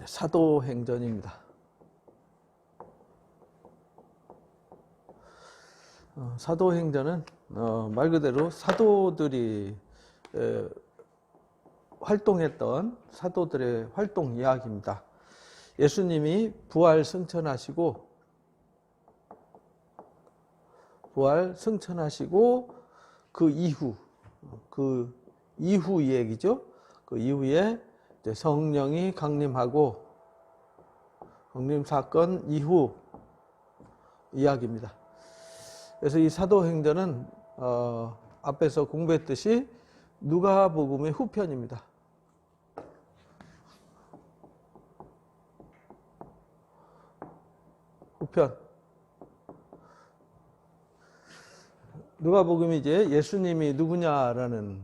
사도행전입니다. 사도행전은 말 그대로 사도들이 활동했던 사도들의 활동 이야기입니다. 예수님이 부활 승천하시고 그 이후 얘기죠. 그 이후에 이제 성령이 강림하고 강림 사건 이후 이야기입니다. 그래서 이 사도행전은 앞에서 공부했듯이 누가복음의 후편입니다. 후편. 누가복음이 이제 예수님이 누구냐라는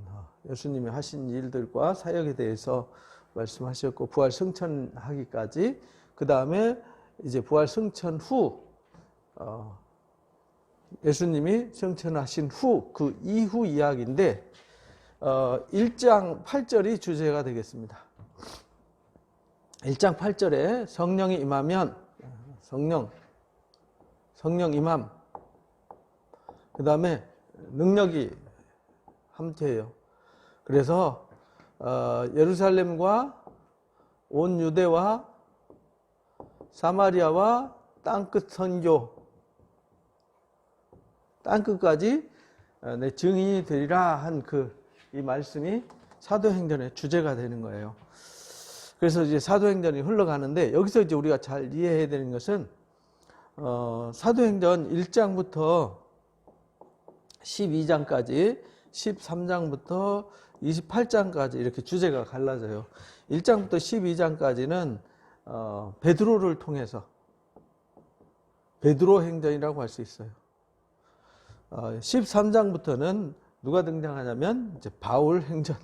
예수님이 하신 일들과 사역에 대해서 말씀하셨고 부활 승천하기까지, 그 다음에 이제 부활 승천 후 예수님이 승천하신 후 그 이후 이야기인데 1장 8절이 주제가 되겠습니다. 1장 8절에 성령이 임하면 성령 임함, 그 다음에 능력이 함께해요. 그래서 예루살렘과 온 유대와 사마리아와 땅끝 선교, 땅끝까지 내 증인이 되리라 한 이 말씀이 사도행전의 주제가 되는 거예요. 그래서 이제 사도행전이 흘러가는데 여기서 이제 우리가 잘 이해해야 되는 것은 사도행전 1장부터 12장까지 13장부터 28장까지 이렇게 주제가 갈라져요. 1장부터 12장까지는 베드로를 통해서 베드로 행전이라고 할 수 있어요. 13장부터는 누가 등장하냐면 이제 바울 행전.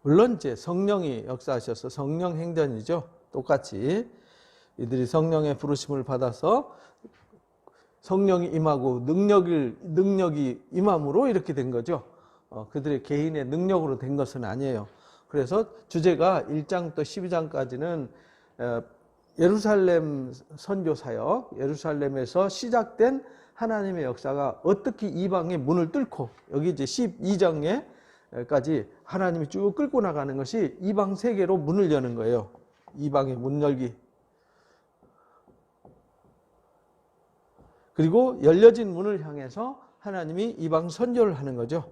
물론 이제 성령이 역사하셔서 성령 행전이죠. 똑같이 이들이 성령의 부르심을 받아서 성령이 임하고 능력이 임함으로 이렇게 된 거죠. 그들의 개인의 능력으로 된 것은 아니에요. 그래서 주제가 1장부터 12장까지는 예루살렘 선교 사역, 예루살렘에서 시작된 하나님의 역사가 어떻게 이방의 문을 뚫고, 여기 이제 12장에까지 하나님이 쭉 끌고 나가는 것이 이방 세계로 문을 여는 거예요. 이방의 문 열기. 그리고 열려진 문을 향해서 하나님이 이방 선교를 하는 거죠.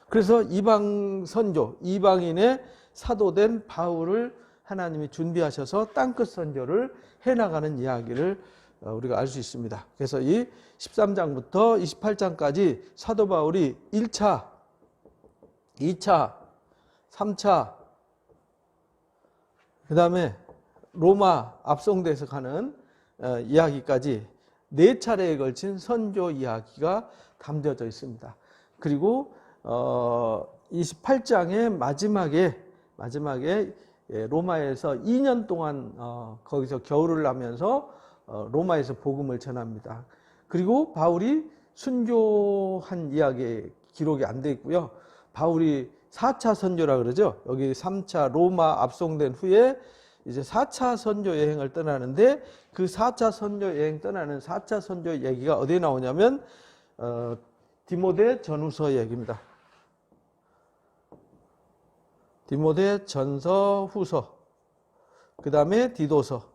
그래서 이방 선교, 이방인의 사도된 바울을 하나님이 준비하셔서 땅끝 선교를 해나가는 이야기를 우리가 알 수 있습니다. 그래서 이 13장부터 28장까지 사도 바울이 1차, 2차, 3차, 그 다음에 로마 압송돼서 가는 이야기까지 4차례에 걸친 선교 이야기가 담겨져 있습니다. 그리고 28장의 마지막에 로마에서 2년 동안 거기서 겨울을 나면서 로마에서 복음을 전합니다. 그리고 바울이 순교한 이야기 기록이 안 돼 있고요. 바울이 4차 선교라 그러죠. 여기 3차 로마 압송된 후에 이제 4차 선교 여행을 떠나는데 그 4차 선교 여행 떠나는 4차 선교 얘기가 어디에 나오냐면 디모데 전후서 얘기입니다. 디모데 전서 후서, 그 다음에 디도서.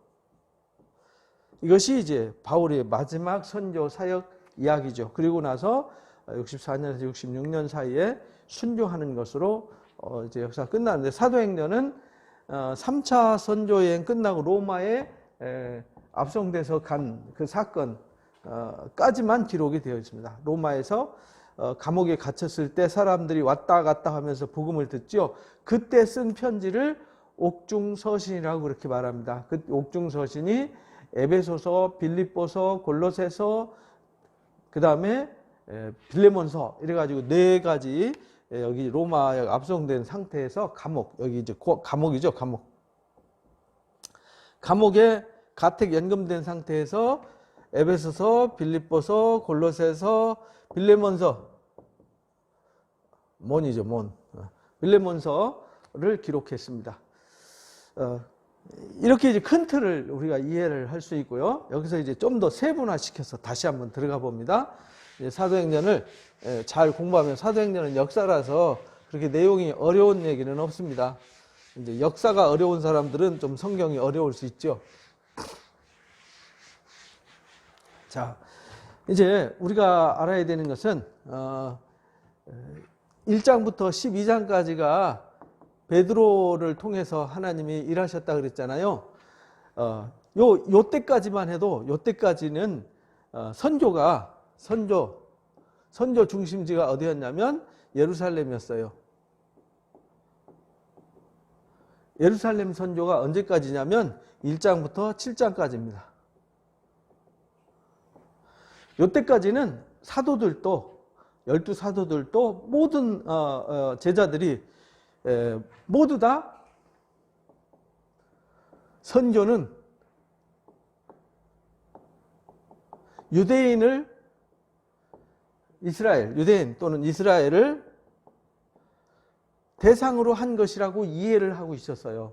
이것이 이제 바울의 마지막 선교 사역 이야기죠. 그리고 나서 64년에서 66년 사이에 순교하는 것으로 이제 역사가 끝나는데, 사도행전은 3차 선교 여행 끝나고 로마에 압송돼서 간 그 사건까지만 기록이 되어 있습니다. 로마에서 감옥에 갇혔을 때 사람들이 왔다 갔다 하면서 복음을 듣죠. 그때 쓴 편지를 옥중서신이라고 그렇게 말합니다. 그 옥중서신이 에베소서, 빌립보서, 골로새서, 그 다음에 빌레몬서, 이래가지고 4가지 여기 로마에 압송된 상태에서 감옥, 여기 이제 감옥이죠, 감옥. 감옥에 가택 연금된 상태에서 에베소서, 빌립보서, 골로새서, 빌레몬서, 몬이죠, 몬. 빌레몬서를 기록했습니다. 이렇게 이제 큰 틀을 우리가 이해를 할 수 있고요. 여기서 이제 좀 더 세분화시켜서 다시 한번 들어가 봅니다. 사도행전을 잘 공부하면, 사도행전은 역사라서 그렇게 내용이 어려운 얘기는 없습니다. 이제 역사가 어려운 사람들은 좀 성경이 어려울 수 있죠. 자, 이제 우리가 알아야 되는 것은 1장부터 12장까지가 베드로를 통해서 하나님이 일하셨다 그랬잖아요. 요 때까지만 해도, 요 때까지는 선조 중심지가 어디였냐면 예루살렘이었어요. 예루살렘 선조가 언제까지냐면 1장부터 7장까지입니다. 요 때까지는 사도들도, 12사도들도 모든 제자들이 모두 다 선조는 유대인 또는 이스라엘을 대상으로 한 것이라고 이해를 하고 있었어요.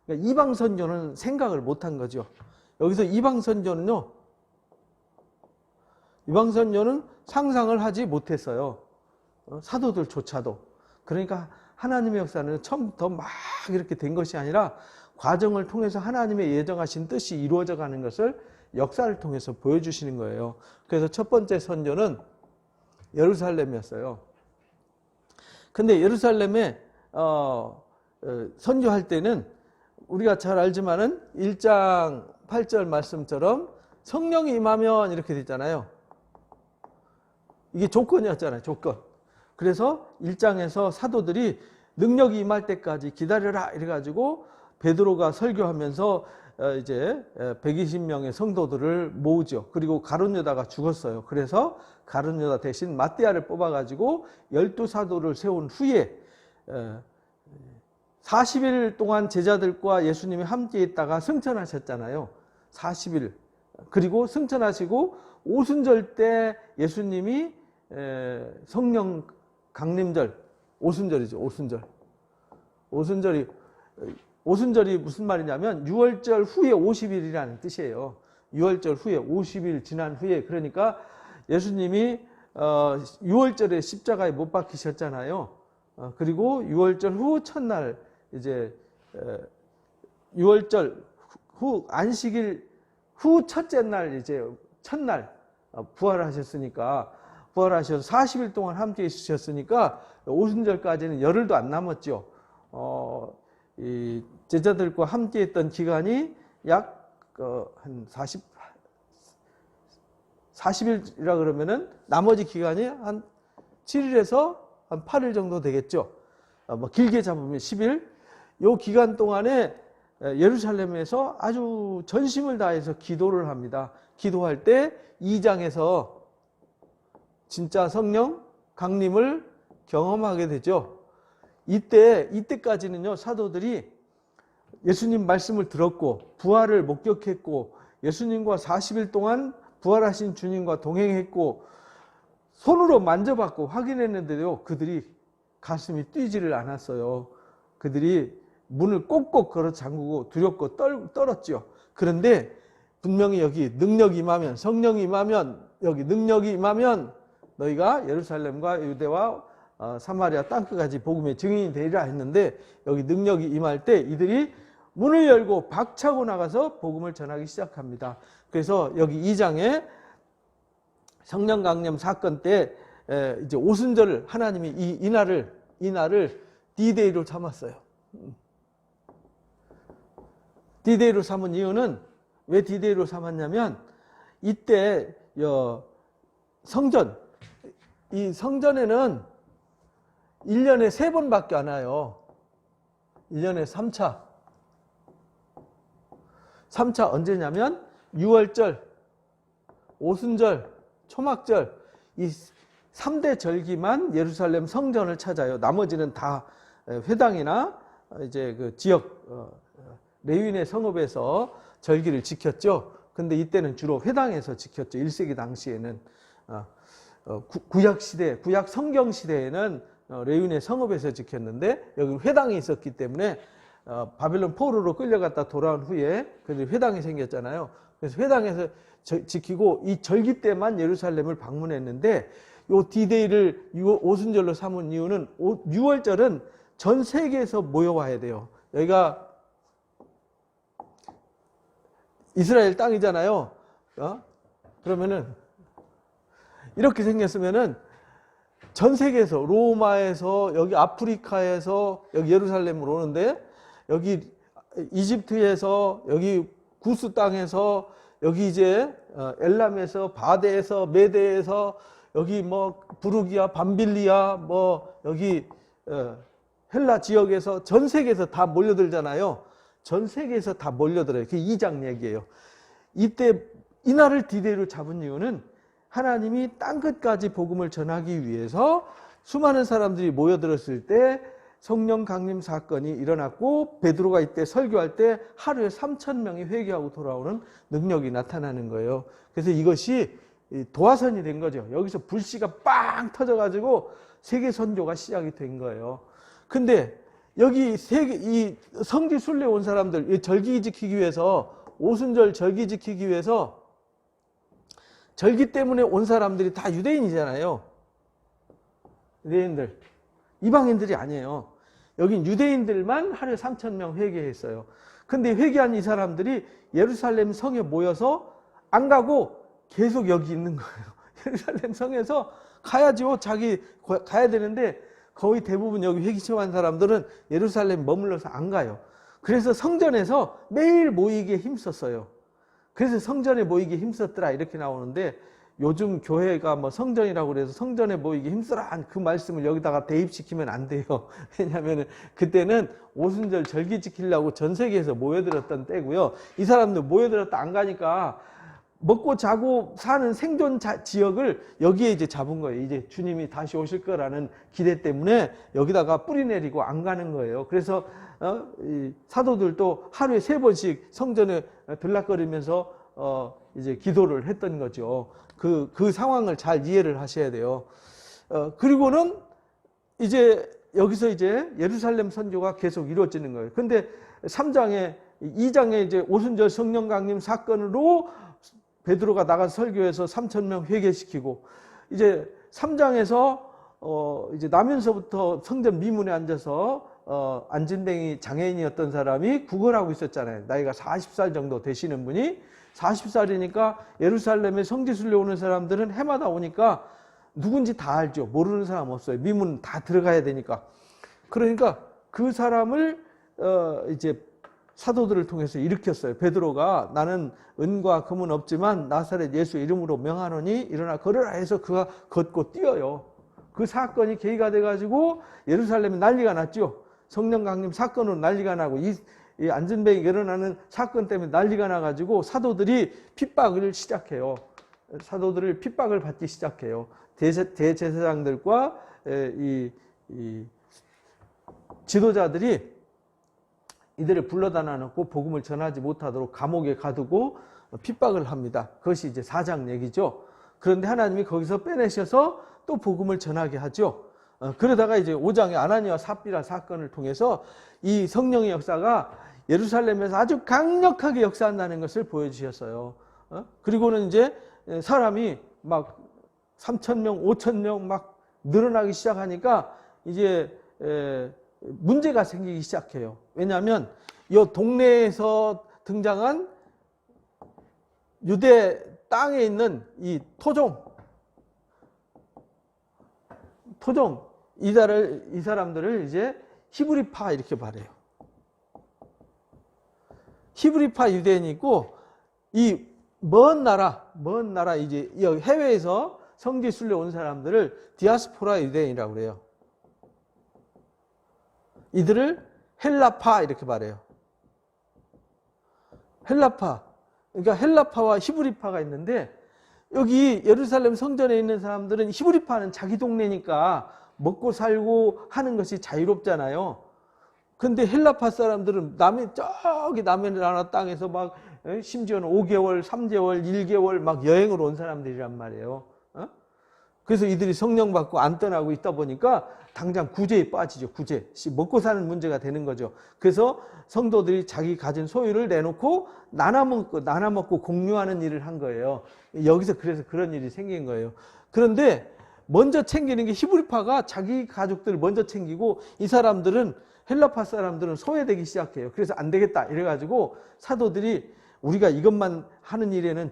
그러니까 이방 선조는 생각을 못한 거죠. 여기서 이방 선조는 상상을 하지 못했어요. 사도들조차도. 그러니까 하나님의 역사는 처음부터 막 이렇게 된 것이 아니라 과정을 통해서 하나님의 예정하신 뜻이 이루어져 가는 것을 역사를 통해서 보여주시는 거예요. 그래서 첫 번째 선조는 예루살렘이었어요. 근데 예루살렘에 선교할 때는 우리가 잘 알지만은 1장 8절 말씀처럼 성령이 임하면 이렇게 됐잖아요. 이게 조건이었잖아요. 조건. 그래서 1장에서 사도들이 능력이 임할 때까지 기다려라 이래가지고 베드로가 설교하면서 이제 120명의 성도들을 모으죠. 그리고 가룟 유다가 죽었어요. 그래서 가룟 유다 대신 마띠아를 뽑아가지고 12사도를 세운 후에 40일 동안 제자들과 예수님이 함께 있다가 승천하셨잖아요. 40일. 그리고 승천하시고 오순절 때 예수님이 성령 강림절, 오순절이죠. 오순절이 무슨 말이냐면 6월절 후에 50일이라는 뜻이에요. 6월절 후에 50일 지난 후에, 그러니까 예수님이 6월절에 십자가에 못 박히셨잖아요. 그리고 6월절 후 첫날, 이제 6월절 후 안식일 후 첫째 날, 이제 첫날 부활하셨으니까, 부활하셔서 40일 동안 함께 있으셨으니까 오순절까지는 열흘도 안 남았죠. 이 제자들과 함께 했던 기간이 약 한 40일이라 그러면은 나머지 기간이 한 7일에서 한 8일 정도 되겠죠. 뭐 길게 잡으면 10일. 요 기간 동안에 예루살렘에서 아주 전심을 다해서 기도를 합니다. 기도할 때 2장에서 진짜 성령 강림을 경험하게 되죠. 이때까지는요, 사도들이 예수님 말씀을 들었고 부활을 목격했고 예수님과 40일 동안 부활하신 주님과 동행했고 손으로 만져봤고 확인했는데도 그들이 가슴이 뛰지를 않았어요. 그들이 문을 꼭꼭 걸어 잠그고 두렵고 떨었죠. 그런데 분명히 여기 능력이 임하면, 성령이 임하면, 여기 능력이 임하면 너희가 예루살렘과 유대와 사마리아 땅끝까지 복음의 증인이 되리라 했는데, 여기 능력이 임할 때 이들이 문을 열고 박차고 나가서 복음을 전하기 시작합니다. 그래서 여기 2장에 성령 강림 사건 때 이제 오순절을 하나님이 이 날을 D-Day로 삼았어요. D-Day로 삼은 이유는, 왜 D-Day로 삼았냐면 이때 성전, 이 성전에는 1년에 3번밖에 안 와요. 1년에 3차. 3차 언제냐면 6월절, 오순절, 초막절, 이 3대 절기만 예루살렘 성전을 찾아요. 나머지는 다 회당이나 이제 그 지역 레위인의 성읍에서 절기를 지켰죠. 근데 이때는 주로 회당에서 지켰죠. 1세기 당시에는. 구약 시대, 구약 성경 시대에는 레윈의 성읍에서 지켰는데 여기 회당이 있었기 때문에 바벨론 포로로 끌려갔다 돌아온 후에 그래서 회당이 생겼잖아요. 그래서 회당에서 지키고 이 절기 때만 예루살렘을 방문했는데 요 디데이를 오순절로 삼은 이유는 6월절은 전 세계에서 모여와야 돼요. 여기가 이스라엘 땅이잖아요. 그러면은 이렇게 생겼으면은 전 세계에서 로마에서 여기 아프리카에서 여기 예루살렘으로 오는데 여기 이집트에서 여기 구스 땅에서 여기 이제 엘람에서 바데에서 메데에서 여기 뭐 부르기아 밤빌리아 뭐 여기 헬라 지역에서 전 세계에서 다 몰려들잖아요. 전 세계에서 다 몰려들어요. 그게 2장 얘기예요. 이때 이날을 디데이로 잡은 이유는 하나님이 땅끝까지 복음을 전하기 위해서 수많은 사람들이 모여들었을 때 성령 강림 사건이 일어났고 베드로가 이때 설교할 때 하루에 3,000명이 회개하고 돌아오는 능력이 나타나는 거예요. 그래서 이것이 도화선이 된 거죠. 여기서 불씨가 빵 터져가지고 세계 선교가 시작이 된 거예요. 근데 여기 이 성지 순례 온 사람들, 이 절기 지키기 위해서 오순절 절기 지키기 위해서 절기 때문에 온 사람들이 다 유대인이잖아요. 유대인들. 이방인들이 아니에요. 여긴 유대인들만 하루에 3,000명 회개했어요. 근데 회개한 이 사람들이 예루살렘 성에 모여서 안 가고 계속 여기 있는 거예요. 예루살렘 성에서 가야죠. 자기 가야 되는데 거의 대부분 여기 회개한 사람들은 예루살렘 머물러서 안 가요. 그래서 성전에서 매일 모이기에 힘썼어요. 그래서 성전에 모이기에 힘썼더라 이렇게 나오는데 요즘 교회가 뭐 성전이라고 그래서 성전에 모이기 힘쓰라 그 말씀을 여기다가 대입시키면 안 돼요. 왜냐하면 그때는 오순절 절기 지키려고 전 세계에서 모여들었던 때고요. 이 사람들 모여들었다 안 가니까 먹고 자고 사는 생존 지역을 여기에 이제 잡은 거예요. 이제 주님이 다시 오실 거라는 기대 때문에 여기다가 뿌리 내리고 안 가는 거예요. 그래서 이 사도들도 하루에 3번씩 성전에 들락거리면서 이제 기도를 했던 거죠. 그 상황을 잘 이해를 하셔야 돼요. 그리고는 이제 여기서 이제 예루살렘 선교가 계속 이루어지는 거예요. 근데 2장에 이제 오순절 성령 강림 사건으로 베드로가 나가서 설교해서 3,000명 회개시키고 이제 3장에서 이제 나면서부터 성전 미문에 앉아서 안진뱅이 장애인이었던 사람이 구걸하고 있었잖아요. 나이가 40살 정도 되시는 분이 40살이니까 예루살렘에 성지순례 오는 사람들은 해마다 오니까 누군지 다 알죠. 모르는 사람 없어요. 미문 다 들어가야 되니까. 그러니까 그 사람을 이제 사도들을 통해서 일으켰어요. 베드로가 나는 은과 금은 없지만 나사렛 예수 이름으로 명하노니 일어나 걸으라 해서 그가 걷고 뛰어요. 그 사건이 계기가 돼가지고 예루살렘에 난리가 났죠. 성령 강림 사건으로 난리가 나고 이 안진뱅이 일어나는 사건 때문에 난리가 나가지고 사도들이 핍박을 시작해요. 사도들을 핍박을 받기 시작해요. 대제사장들과 이 지도자들이 이들을 불러다 놓고 복음을 전하지 못하도록 감옥에 가두고 핍박을 합니다. 그것이 이제 4장 얘기죠. 그런데 하나님이 거기서 빼내셔서 또 복음을 전하게 하죠. 그러다가 이제 5장의 아나니와 삽비라 사건을 통해서 이 성령의 역사가 예루살렘에서 아주 강력하게 역사한다는 것을 보여주셨어요. 그리고는 이제 사람이 막 3,000명, 5,000명 막 늘어나기 시작하니까 이제 문제가 생기기 시작해요. 왜냐하면 이 동네에서 등장한 유대 땅에 있는 이 토종 이 사람들을 이제 히브리파 이렇게 말해요. 히브리파 유대인이 있고 이 먼 나라 이제 해외에서 성지 순례 온 사람들을 디아스포라 유대인이라고 그래요. 이들을 헬라파 이렇게 말해요. 헬라파. 그러니까 헬라파와 히브리파가 있는데 여기 예루살렘 성전에 있는 사람들은 히브리파는 자기 동네니까 먹고 살고 하는 것이 자유롭잖아요. 근데 헬라파 사람들은 저기 남의 나라 땅에서 막 심지어는 5개월, 3개월, 1개월 막 여행을 온 사람들이란 말이에요. 그래서 이들이 성령 받고 안 떠나고 있다 보니까 당장 구제에 빠지죠. 구제. 먹고 사는 문제가 되는 거죠. 그래서 성도들이 자기 가진 소유를 내놓고 나눠 먹고 공유하는 일을 한 거예요. 여기서 그래서 그런 일이 생긴 거예요. 그런데 먼저 챙기는 게 히브리파가 자기 가족들을 먼저 챙기고 이 사람들은 헬라파 사람들은 소외되기 시작해요. 그래서 안 되겠다 이래가지고 사도들이 우리가 이것만 하는 일에는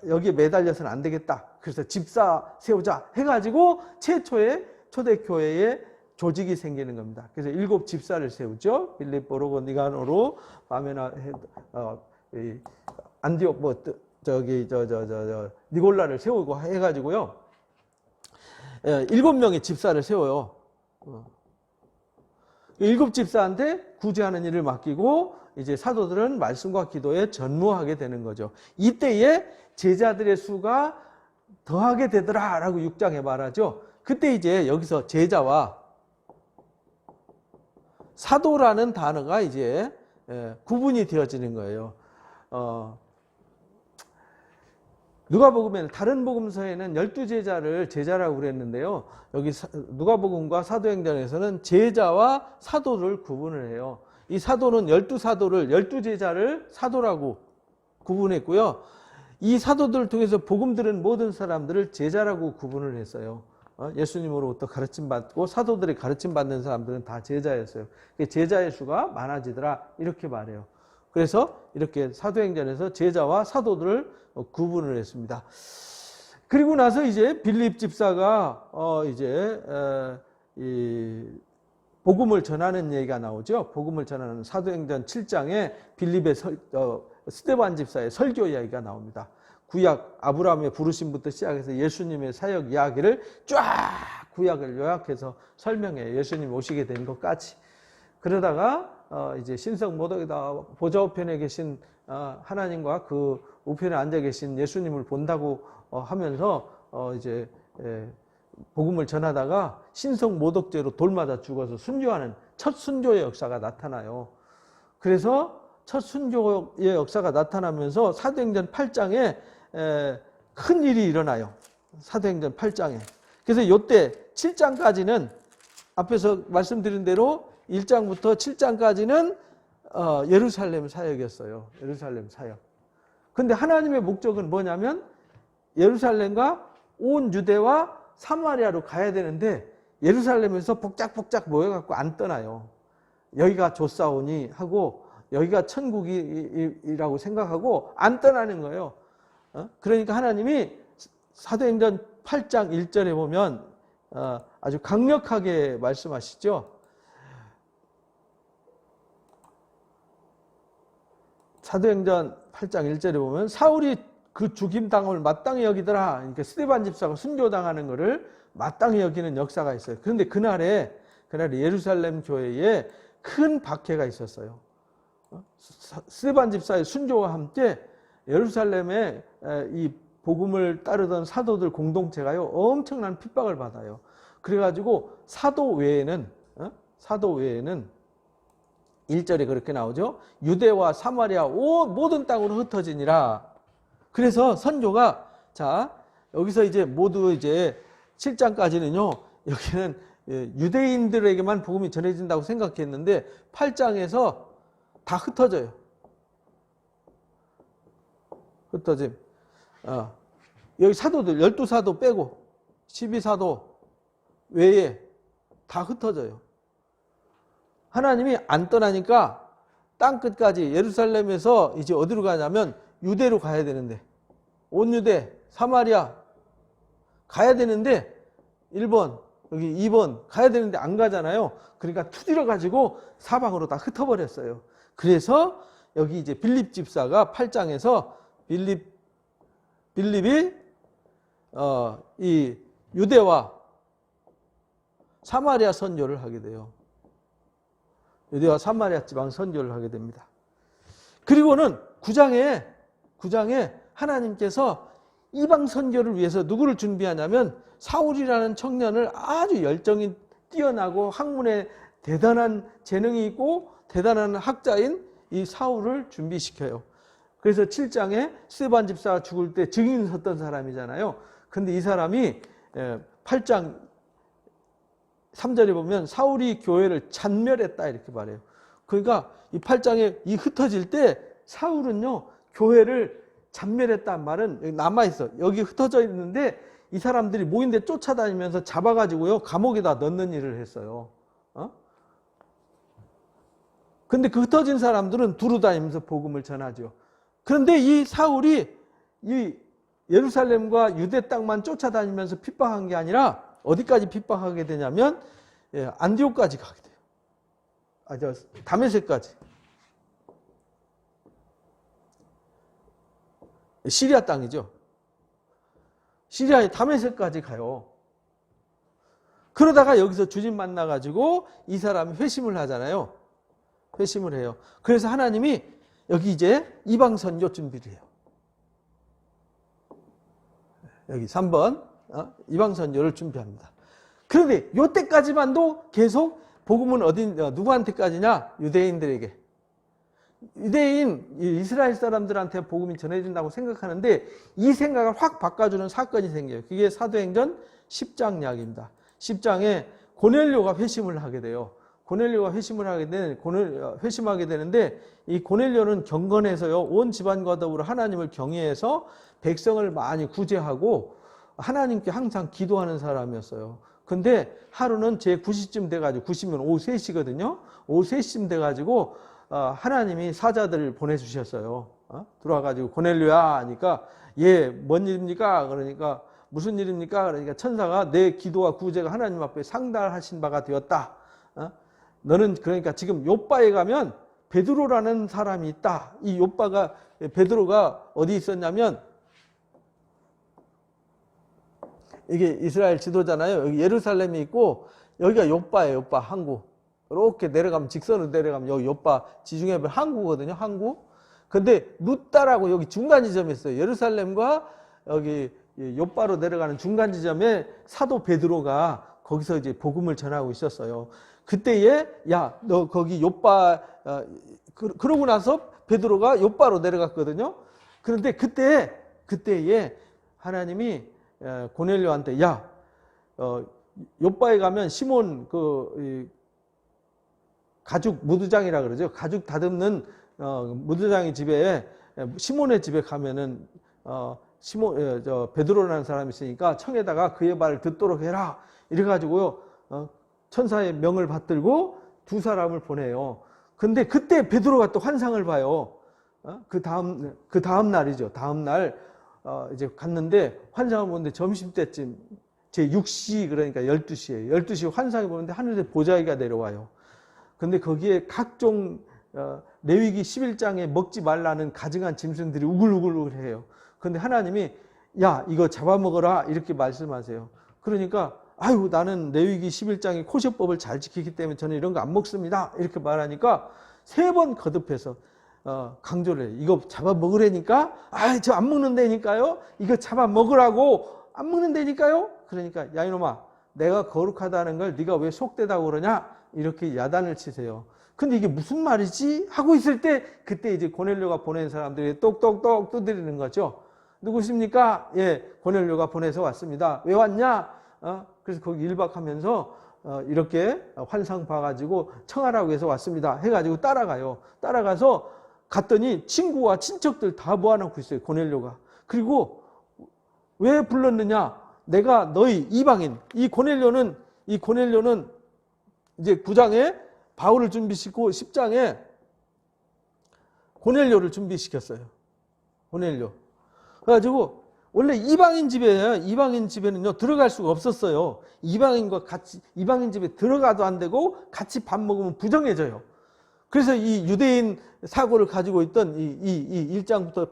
여기에 매달려서는 안 되겠다. 그래서 집사 세우자 해가지고 최초의 초대교회의 조직이 생기는 겁니다. 그래서 7 집사를 세우죠. 빌립, 보로고, 니가노로, 바메나, 안디옥, 니골라를 세우고 해가지고요. 7명의 집사를 세워요. 7 집사한테 구제하는 일을 맡기고 이제 사도들은 말씀과 기도에 전무하게 되는 거죠. 이때에 제자들의 수가 더하게 되더라라고 6장에 말하죠. 그때 이제 여기서 제자와 사도라는 단어가 이제 구분이 되어지는 거예요. 누가복음에는 다른 복음서에는 12제자를 제자라고 그랬는데요. 여기 누가복음과 사도행전에서는 제자와 사도를 구분을 해요. 이 사도는 12사도를 12제자를 사도라고 구분했고요. 이 사도들을 통해서 복음 들은 모든 사람들을 제자라고 구분을 했어요. 예수님으로부터 가르침받고 사도들이 가르침받는 사람들은 다 제자였어요. 제자의 수가 많아지더라 이렇게 말해요. 그래서 이렇게 사도행전에서 제자와 사도들을 구분을 했습니다. 그리고 나서 이제 빌립 집사가 이 복음을 전하는 얘기가 나오죠. 복음을 전하는 사도행전 7장에 빌립의 스데반 집사의 설교 이야기가 나옵니다. 구약 아브라함의 부르심부터 시작해서 예수님의 사역 이야기를 쫙 구약을 요약해서 설명해요. 예수님 오시게 된 것까지. 그러다가 이제 신성 모독에다 보좌 우편에 계신 하나님과 그 우편에 앉아 계신 예수님을 본다고 하면서 이제 복음을 전하다가 신성 모독죄로 돌 맞아 죽어서 순교하는 첫 순교의 역사가 나타나요. 그래서 첫 순교의 역사가 나타나면서 사도행전 8장에 큰 일이 일어나요. 사도행전 8장에. 그래서 이때 7장까지는 앞에서 말씀드린 대로 1장부터 7장까지는 예루살렘 사역이었어요. 예루살렘 사역. 근데 하나님의 목적은 뭐냐면 예루살렘과 온 유대와 사마리아로 가야 되는데 예루살렘에서 복작복작 모여갖고 안 떠나요. 여기가 좋사오니 하고 여기가 천국이라고 생각하고 안 떠나는 거예요. 그러니까 하나님이 사도행전 8장 1절에 보면 아주 강력하게 말씀하시죠. 사도행전 8장 1절에 보면 사울이 그 죽임당함을 마땅히 여기더라. 그러니까 스데반 집사가 순교당하는 것을 마땅히 여기는 역사가 있어요. 그런데 그날에 예루살렘 교회에 큰 박해가 있었어요. 스데반 집사의 순교와 함께 예루살렘에 이 복음을 따르던 사도들 공동체가요 엄청난 핍박을 받아요. 그래가지고 사도 외에는 1절에 그렇게 나오죠. 유대와 사마리아 모든 땅으로 흩어지니라. 그래서 선교가 여기서 이제 모두 이제 7장까지는요. 여기는 유대인들에게만 복음이 전해진다고 생각했는데 8장에서 다 흩어져요. 흩어짐. 여기 사도들 12사도 빼고 12사도 외에 다 흩어져요. 하나님이 안 떠나니까 땅 끝까지 예루살렘에서 이제 어디로 가냐면 유대로 가야 되는데 온 유대, 사마리아 가야 되는데 1번, 여기 2번 가야 되는데 안 가잖아요. 그러니까 투디러 가지고 사방으로 다 흩어버렸어요. 그래서 여기 이제 빌립 집사가 8장에서 빌립이 이 유대와 사마리아 선교를 하게 돼요. 유대와 사마리아 지방 선교를 하게 됩니다. 그리고는 9장에 하나님께서 이방 선교를 위해서 누구를 준비하냐면 사울이라는 청년을 아주 열정이 뛰어나고 학문에 대단한 재능이 있고 대단한 학자인 이 사울을 준비시켜요. 그래서 7장에 스데반 집사가 죽을 때 증인 섰던 사람이잖아요. 근데 이 사람이 8장 3절에 보면 사울이 교회를 잔멸했다 이렇게 말해요. 그러니까 이 8장에 이 흩어질 때 사울은요 교회를 잔멸했다는 말은 남아있어. 여기 흩어져 있는데 이 사람들이 모인데 쫓아다니면서 잡아가지고요 감옥에다 넣는 일을 했어요. 근데 그 흩어진 사람들은 두루 다니면서 복음을 전하죠. 그런데 이 사울이 이 예루살렘과 유대 땅만 쫓아다니면서 핍박한 게 아니라 어디까지 핍박하게 되냐면 안디옥까지 가게 돼요. 다메섹까지. 시리아 땅이죠. 시리아의 다메섹까지 가요. 그러다가 여기서 주님 만나가지고 이 사람이 회심을 하잖아요. 회심을 해요. 그래서 하나님이 여기 이제 이방 선교 준비를 해요. 여기 3번 이방 선교를 준비합니다. 그런데 이때까지만도 계속 복음은 누구한테까지냐? 유대인들에게. 유대인 이스라엘 사람들한테 복음이 전해진다고 생각하는데 이 생각을 확 바꿔주는 사건이 생겨요. 그게 사도행전 10장 이야기입니다. 10장에 고넬료가 회심을 하게 돼요. 고넬료가 회심하게 되는데 이 고넬료는 경건해서요 온 집안과 더불어 하나님을 경외해서 백성을 많이 구제하고 하나님께 항상 기도하는 사람이었어요. 근데 하루는 제 9시쯤 돼가지고 9시면 오후 3시거든요. 오후 3시쯤 돼가지고 하나님이 사자들을 보내주셨어요. 들어와가지고 고넬료야 하니까 뭔 일입니까? 그러니까 무슨 일입니까? 그러니까 천사가 내 기도와 구제가 하나님 앞에 상달하신 바가 되었다. 너는 그러니까 지금 요빠에 가면 베드로라는 사람이 있다. 이 베드로가 어디 있었냐면 이게 이스라엘 지도잖아요. 여기 예루살렘이 있고 여기가 요빠예요. 요빠 항구. 이렇게 내려가면 직선으로 내려가면 여기 요빠 지중해 항구거든요. 항구. 근데 루따라고 여기 중간 지점이 있어요. 예루살렘과 여기 요빠로 내려가는 중간 지점에 사도 베드로가 거기서 이제 복음을 전하고 있었어요. 그때에 너 거기 요빠 그러고 나서 베드로가 요빠로 내려갔거든요. 그런데 그때에 하나님이 고넬료한테 요빠에 가면 시몬 가죽 무드장이라 그러죠. 가죽 다듬는 무드장의 집에 시몬의 집에 가면은 베드로라는 사람이 있으니까 청에다가 그의 말을 듣도록 해라. 이래가지고요 천사의 명을 받들고 두 사람을 보내요. 근데 그때 베드로가 또 환상을 봐요. 그 다음 날이죠. 다음 날 이제 갔는데 환상을 보는데 점심때쯤 제 6시 그러니까 12시에 12시에 환상을 보는데 하늘에 보자기가 내려와요. 근데 거기에 각종 레위기 11장에 먹지 말라는 가증한 짐승들이 우글우글해요. 근데 하나님이 이거 잡아먹어라 이렇게 말씀하세요. 그러니까 나는 레위기 11장의 코셔법을 잘 지키기 때문에 저는 이런 거 안 먹습니다. 이렇게 말하니까 3번 거듭해서 강조를 해요. 이거 잡아먹으라니까? 저 안 먹는다니까요? 이거 잡아먹으라고 안 먹는다니까요? 그러니까 이놈아 내가 거룩하다는 걸 네가 왜 속되다고 그러냐? 이렇게 야단을 치세요. 근데 이게 무슨 말이지? 하고 있을 때 그때 이제 고넬료가 보낸 사람들이 똑똑똑 두드리는 거죠. 누구십니까? 고넬료가 보내서 왔습니다. 왜 왔냐? 그래서 거기 1박하면서 이렇게 환상 봐가지고 청하라고 해서 왔습니다. 해가지고 따라가요. 따라가서 갔더니 친구와 친척들 다 모아놓고 있어요. 고넬료가. 그리고 왜 불렀느냐? 내가 너희 이방인. 이 고넬료는 이제 9장에 바울을 준비시키고 10장에 고넬료를 준비시켰어요. 고넬료. 그래가지고 원래 이방인 집에는요 들어갈 수가 없었어요. 이방인 집에 들어가도 안 되고 같이 밥 먹으면 부정해져요. 그래서 이 유대인 사고를 가지고 있던 이 1장부터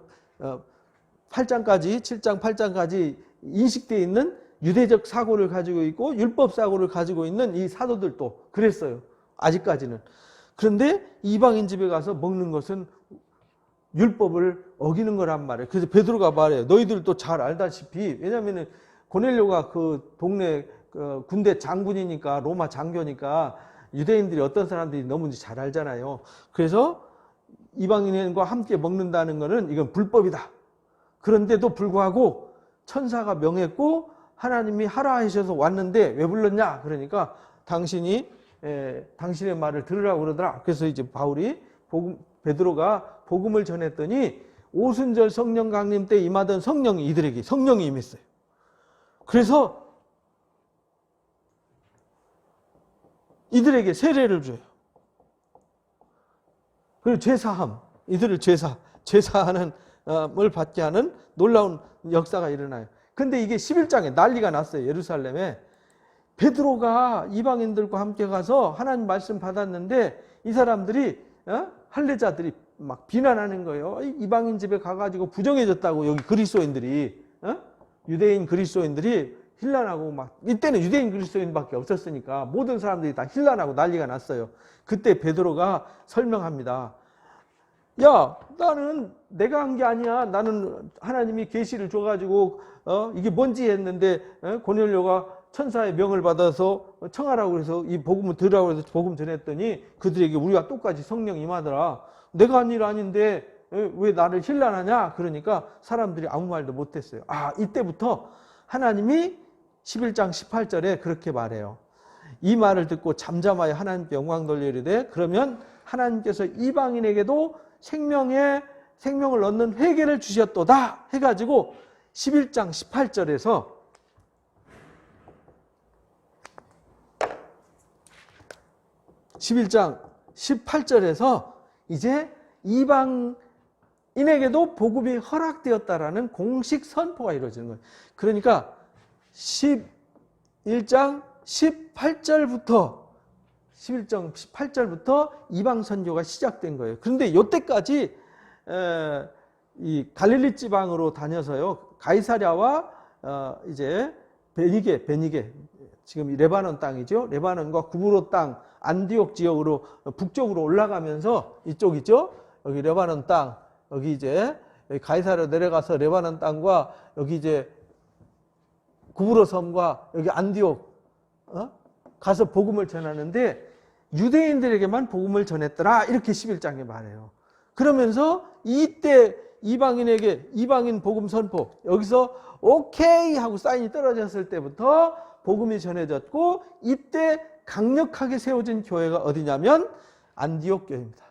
8장까지 7장 8장까지 인식되어 있는 유대적 사고를 가지고 있고 율법 사고를 가지고 있는 이 사도들도 그랬어요. 아직까지는. 그런데 이방인 집에 가서 먹는 것은 율법을 어기는 거란 말이에요. 그래서 베드로가 말해요. 너희들도 잘 알다시피 왜냐하면 고넬료가 그 동네 군대 장군이니까 로마 장교니까 유대인들이 어떤 사람들이 너무지 잘 알잖아요. 그래서 이방인과 함께 먹는다는 것은 이건 불법이다. 그런데도 불구하고 천사가 명했고 하나님이 하라 하셔서 왔는데 왜 불렀냐? 그러니까 당신의 말을 들으라고 그러더라. 그래서 이제 베드로가 복음을 전했더니 오순절 성령 강림 때 임하던 성령이 이들에게 성령이 임했어요. 그래서 이들에게 세례를 줘요. 그리고 제사함, 이들을 제사하는 을 받게 하는 놀라운 역사가 일어나요. 근데 이게 11장에 난리가 났어요. 예루살렘에. 베드로가 이방인들과 함께 가서 하나님 말씀 받았는데 이 사람들이 할례자들이 막 비난하는 거예요. 이방인 집에 가가지고 부정해졌다고 여기 그리스도인들이 유대인 그리스도인들이 힐난하고 막 이때는 유대인 그리스도인밖에 없었으니까 모든 사람들이 다 힐난하고 난리가 났어요. 그때 베드로가 설명합니다. 야, 나는 내가 한 게 아니야. 나는 하나님이 계시를 줘가지고 이게 뭔지 했는데 고넬료가 천사의 명을 받아서 청하라고 해서 이 복음을 들으라고 해서 복음 전했더니 그들에게 우리가 똑같이 성령 임하더라. 내가 한 일 아닌데 왜 나를 힐난하냐? 그러니까 사람들이 아무 말도 못했어요. 이때부터 하나님이 11장 18절에 그렇게 말해요. 이 말을 듣고 잠잠하여 하나님께 영광 돌려 이르되 그러면 하나님께서 이방인에게도 생명을 얻는 회개를 주셨도다 해가지고 11장 18절에서 이제 이방인에게도 복음이 허락되었다라는 공식 선포가 이루어지는 거예요. 그러니까 11장 18절부터 이방 선교가 시작된 거예요. 그런데 이때까지 이 갈릴리 지방으로 다녀서요. 가이사랴와 이제 베니게 지금 이 레바논 땅이죠. 레바논과 구브로 땅 안디옥 지역으로 북쪽으로 올라가면서 이쪽 있죠. 여기 레바논 땅 여기 이제 가이사랴 내려가서 레바논 땅과 여기 이제 구브로 섬과 여기 안디옥 가서 복음을 전하는데 유대인들에게만 복음을 전했더라 이렇게 11장에 말해요. 그러면서 이때 이방인 복음 선포 여기서 오케이 하고 사인이 떨어졌을 때부터 복음이 전해졌고 이때 강력하게 세워진 교회가 어디냐면 안디옥 교회입니다.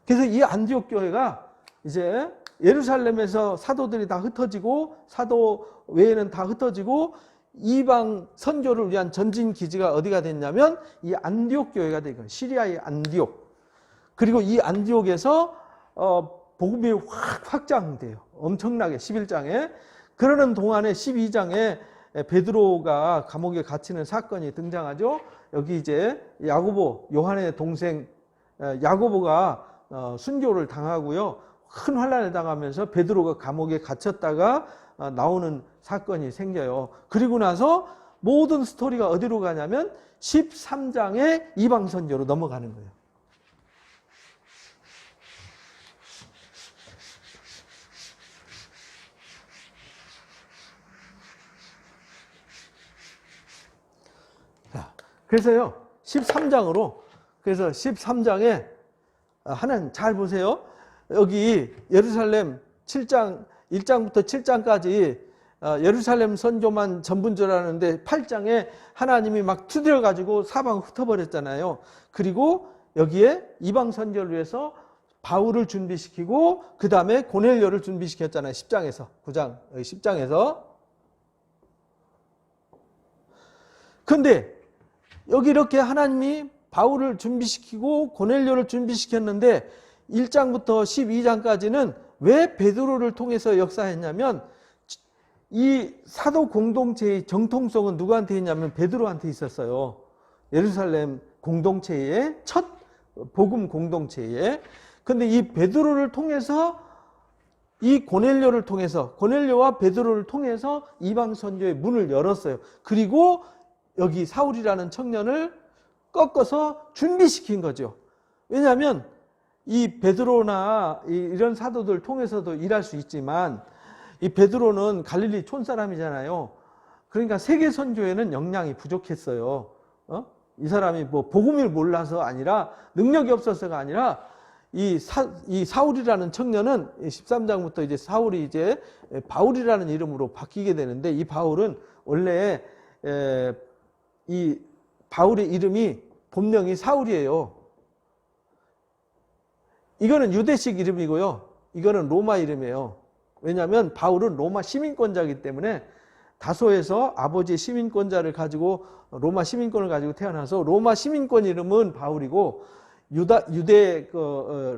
그래서 이 안디옥 교회가 이제 예루살렘에서 사도들이 다 흩어지고 사도 외에는 다 흩어지고 이방 선교를 위한 전진 기지가 어디가 됐냐면 이 안디옥 교회가 된 거예요. 시리아의 안디옥. 그리고 이 안디옥에서 복음이 확 확장돼요. 엄청나게 11장에. 그러는 동안에 12장에 베드로가 감옥에 갇히는 사건이 등장하죠. 여기 이제 야고보, 요한의 동생 야고보가 순교를 당하고요. 큰 환난을 당하면서 베드로가 감옥에 갇혔다가 나오는 사건이 생겨요. 그리고 나서 모든 스토리가 어디로 가냐면 13장의 이방 선교로 넘어가는 거예요. 그래서요, 13장으로, 그래서 13장에, 하나님 잘 보세요. 여기 예루살렘 7장, 1장부터 7장까지 예루살렘 선교만 전부인 줄 알았는데 8장에 하나님이 막 두드려가지고 사방 흩어버렸잖아요. 그리고 여기에 이방 선교를 위해서 바울을 준비시키고 그 다음에 고넬료를 준비시켰잖아요. 10장에서, 9장, 10장에서. 근데 여기 이렇게 하나님이 바울을 준비시키고 고넬료를 준비시켰는데 1장부터 12장까지는 왜 베드로를 통해서 역사했냐면 이 사도 공동체의 정통성은 누구한테 있냐면 베드로한테 있었어요. 예루살렘 공동체의 첫 복음 공동체에. 근데 이 베드로를 통해서 이 고넬료를 통해서 고넬료와 베드로를 통해서 이방 선교의 문을 열었어요. 그리고 여기 사울이라는 청년을 꺾어서 준비시킨 거죠. 왜냐하면 이 베드로나 이런 사도들 통해서도 일할 수 있지만 이 베드로는 갈릴리 촌사람이잖아요. 그러니까 세계 선교에는 역량이 부족했어요. 이 사람이 뭐 복음을 몰라서 아니라 능력이 없어서가 아니라 이 사울이라는 청년은 13장부터 이제 사울이 이제 바울이라는 이름으로 바뀌게 되는데, 이 바울은 원래 이 바울의 이름이 본명이 사울이에요. 이거는 유대식 이름이고요. 이거는 로마 이름이에요. 왜냐하면 바울은 로마 시민권자이기 때문에 다소에서 아버지의 시민권자를 가지고 로마 시민권을 가지고 태어나서 로마 시민권 이름은 바울이고 유대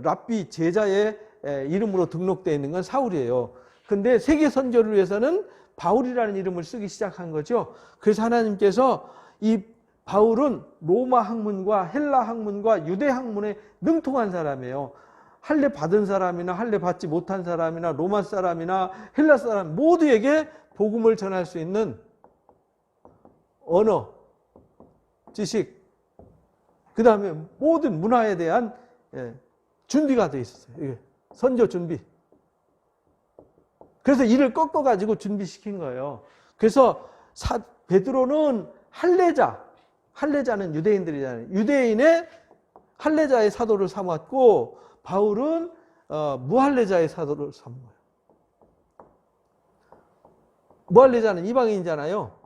랍비 제자의 이름으로 등록되어 있는 건 사울이에요. 근데 세계 선교를 위해서는 바울이라는 이름을 쓰기 시작한 거죠. 그래서 하나님께서 이 바울은 로마 학문과 헬라 학문과 유대 학문에 능통한 사람이에요. 할례 받은 사람이나 할례 받지 못한 사람이나 로마 사람이나 헬라 사람 모두에게 복음을 전할 수 있는 언어, 지식, 그 다음에 모든 문화에 대한 준비가 되어 있었어요. 선교 준비. 그래서 이를 꺾어가지고 준비시킨 거예요. 그래서 베드로는 할례자는 유대인들이잖아요. 유대인의 할례자의 사도를 삼았고, 바울은 무할례자의 사도를 삼은 거예요. 무할례자는 이방인이잖아요.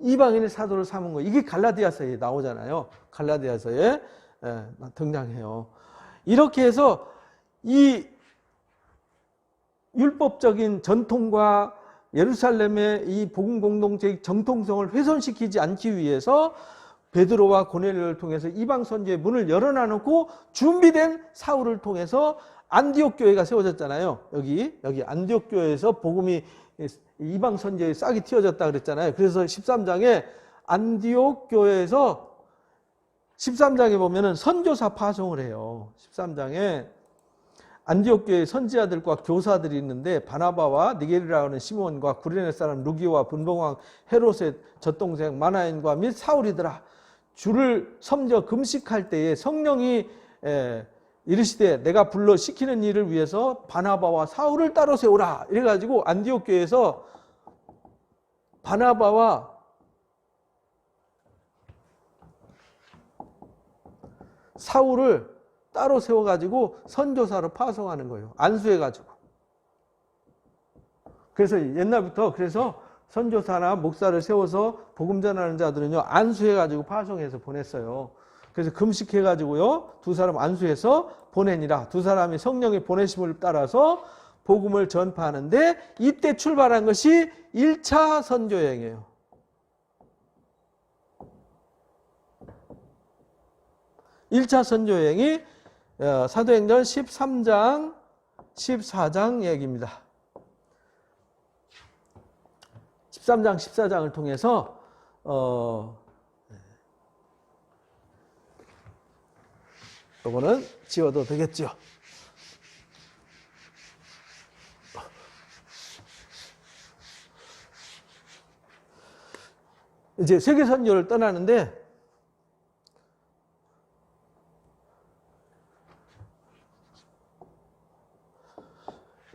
이방인의 사도를 삼은 거예요. 이게 갈라디아서에 나오잖아요. 갈라디아서에 등장해요. 이렇게 해서 이 율법적인 전통과 예루살렘의 이 복음 공동체의 정통성을 훼손시키지 않기 위해서 베드로와 고넬료를 통해서 이방 선지의 문을 열어놔놓고 준비된 사울을 통해서 안디옥 교회가 세워졌잖아요. 여기 안디옥 교회에서 복음이 이방 선지에 싹이 틔워졌다 그랬잖아요. 그래서 13장에 안디옥 교회에서 13장에 보면은 선교사 파송을 해요. 13장에 안디옥 교회 선지자들과 교사들이 있는데, 바나바와 니게리라고 하는 시몬과 구레네 사람 루기와 분봉왕 헤롯의 젖동생 마나엔과 및 사울이더라. 주를 섬겨 금식할 때에 성령이 이르시되 내가 불러 시키는 일을 위해서 바나바와 사울을 따로 세우라. 이래가지고 안디옥 교회에서 바나바와 사울을 따로 세워가지고 선교사로 파송하는 거예요. 안수해가지고. 그래서 옛날부터 선교사나 목사를 세워서 복음 전하는 자들은요, 안수해가지고 파송해서 보냈어요. 그래서 금식해가지고요, 두 사람 안수해서 보내니라. 두 사람이 성령의 보내심을 따라서 복음을 전파하는데, 이때 출발한 것이 1차 선교여행이에요. 1차 선교여행이 사도행전 13장, 14장 얘기입니다. 13장, 14장을 통해서 요거는 지워도 되겠죠. 이제 세계 선교를 떠나는데,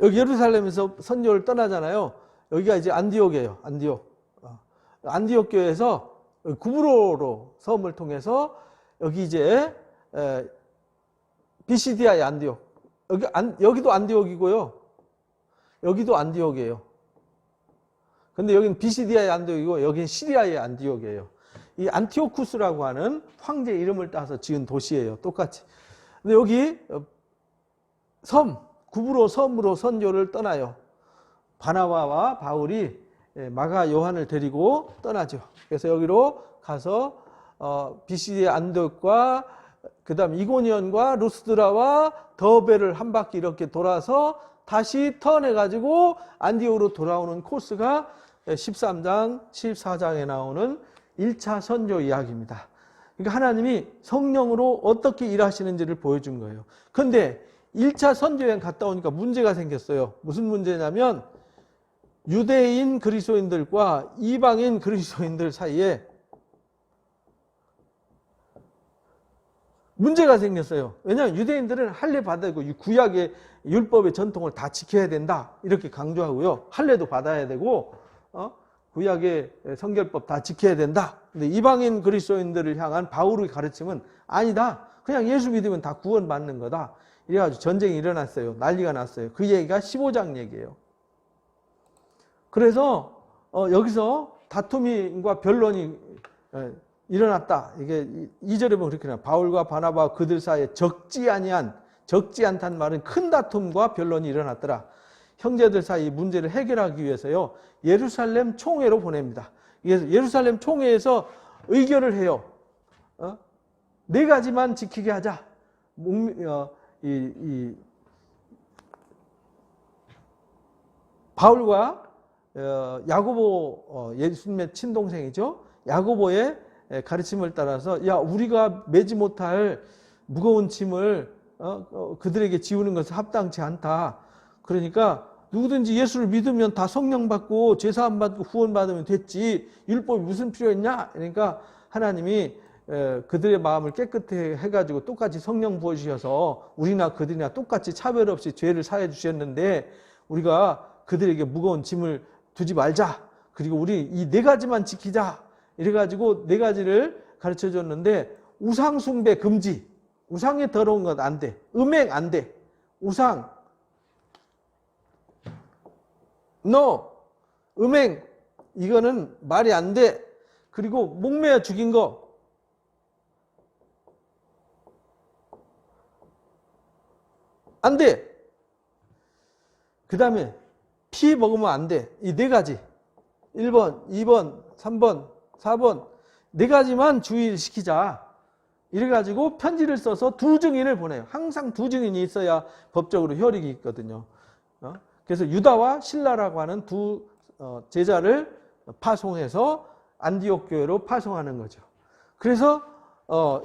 여기 예루살렘에서 선교를 떠나잖아요. 여기가 이제 안디옥이에요. 안디옥 교회에서 구브로로 섬을 통해서 여기 이제 비시디아의 안디옥. 여기도 안디옥이고요. 여기도 안디옥이에요. 근데 여기는 비시디아의 안디옥이고 여기는 시리아의 안디옥이에요. 이 안티오쿠스라고 하는 황제 이름을 따서 지은 도시예요. 똑같이. 근데 여기 구브로 섬으로 선교를 떠나요. 바나바와 바울이 마가 요한을 데리고 떠나죠. 그래서 여기로 가서 비시디아 안디옥과 그다음 이고니온과 루스드라와 더베를 한 바퀴 이렇게 돌아서 다시 턴해가지고 안디옥으로 돌아오는 코스가 13장, 14장에 나오는 1차 선교 이야기입니다. 그러니까 하나님이 성령으로 어떻게 일하시는지를 보여준 거예요. 그런데 1차 선교여행 갔다 오니까 문제가 생겼어요. 무슨 문제냐면 유대인 그리스도인들과 이방인 그리스도인들 사이에 문제가 생겼어요. 왜냐하면 유대인들은 할례 받아야 되고 구약의 율법의 전통을 다 지켜야 된다 이렇게 강조하고요. 할례도 받아야 되고 구약의 성결법 다 지켜야 된다. 근데 이방인 그리스도인들을 향한 바울의 가르침은 아니다. 그냥 예수 믿으면 다 구원받는 거다. 이래가지고 전쟁이 일어났어요. 난리가 났어요. 그 얘기가 15장 얘기예요. 그래서 여기서 다툼과 변론이 일어났다. 이게 2절에 보면 그렇게 나와요. 바울과 바나바와 그들 사이에 적지 않다는 말은 큰 다툼과 변론이 일어났더라. 형제들 사이 문제를 해결하기 위해서요, 예루살렘 총회로 보냅니다. 예루살렘 총회에서 의결을 해요. 4가지만 지키게 하자. 바울과 야고보, 예수님의 친동생이죠. 야고보의 가르침을 따라서, 야, 우리가 매지 못할 무거운 짐을 그들에게 지우는 것은 합당치 않다. 그러니까 누구든지 예수를 믿으면 다 성령 받고 제사함 받고 후원 받으면 됐지. 율법이 무슨 필요 있냐? 그러니까 하나님이 그들의 마음을 깨끗해 해가지고 똑같이 성령 부어주셔서 우리나 그들이나 똑같이 차별 없이 죄를 사해 주셨는데 우리가 그들에게 무거운 짐을 두지 말자. 그리고 우리 이 4가지만 지키자. 이래가지고 4가지를 가르쳐 줬는데, 우상 숭배 금지. 우상에 더러운 건 안 돼. 음행 안 돼. 우상 no. 음행 이거는 말이 안 돼. 그리고 목매어 죽인 거 안 돼. 그 다음에 피 먹으면 안 돼. 이 4가지 1번, 2번, 3번, 4번 4가지만 주의를 시키자. 이래가지고 편지를 써서 2증인을 보내요. 항상 2증인이 있어야 법적으로 효력이 있거든요. 그래서 유다와 실라라고 하는 2 제자를 파송해서 안디옥 교회로 파송하는 거죠. 그래서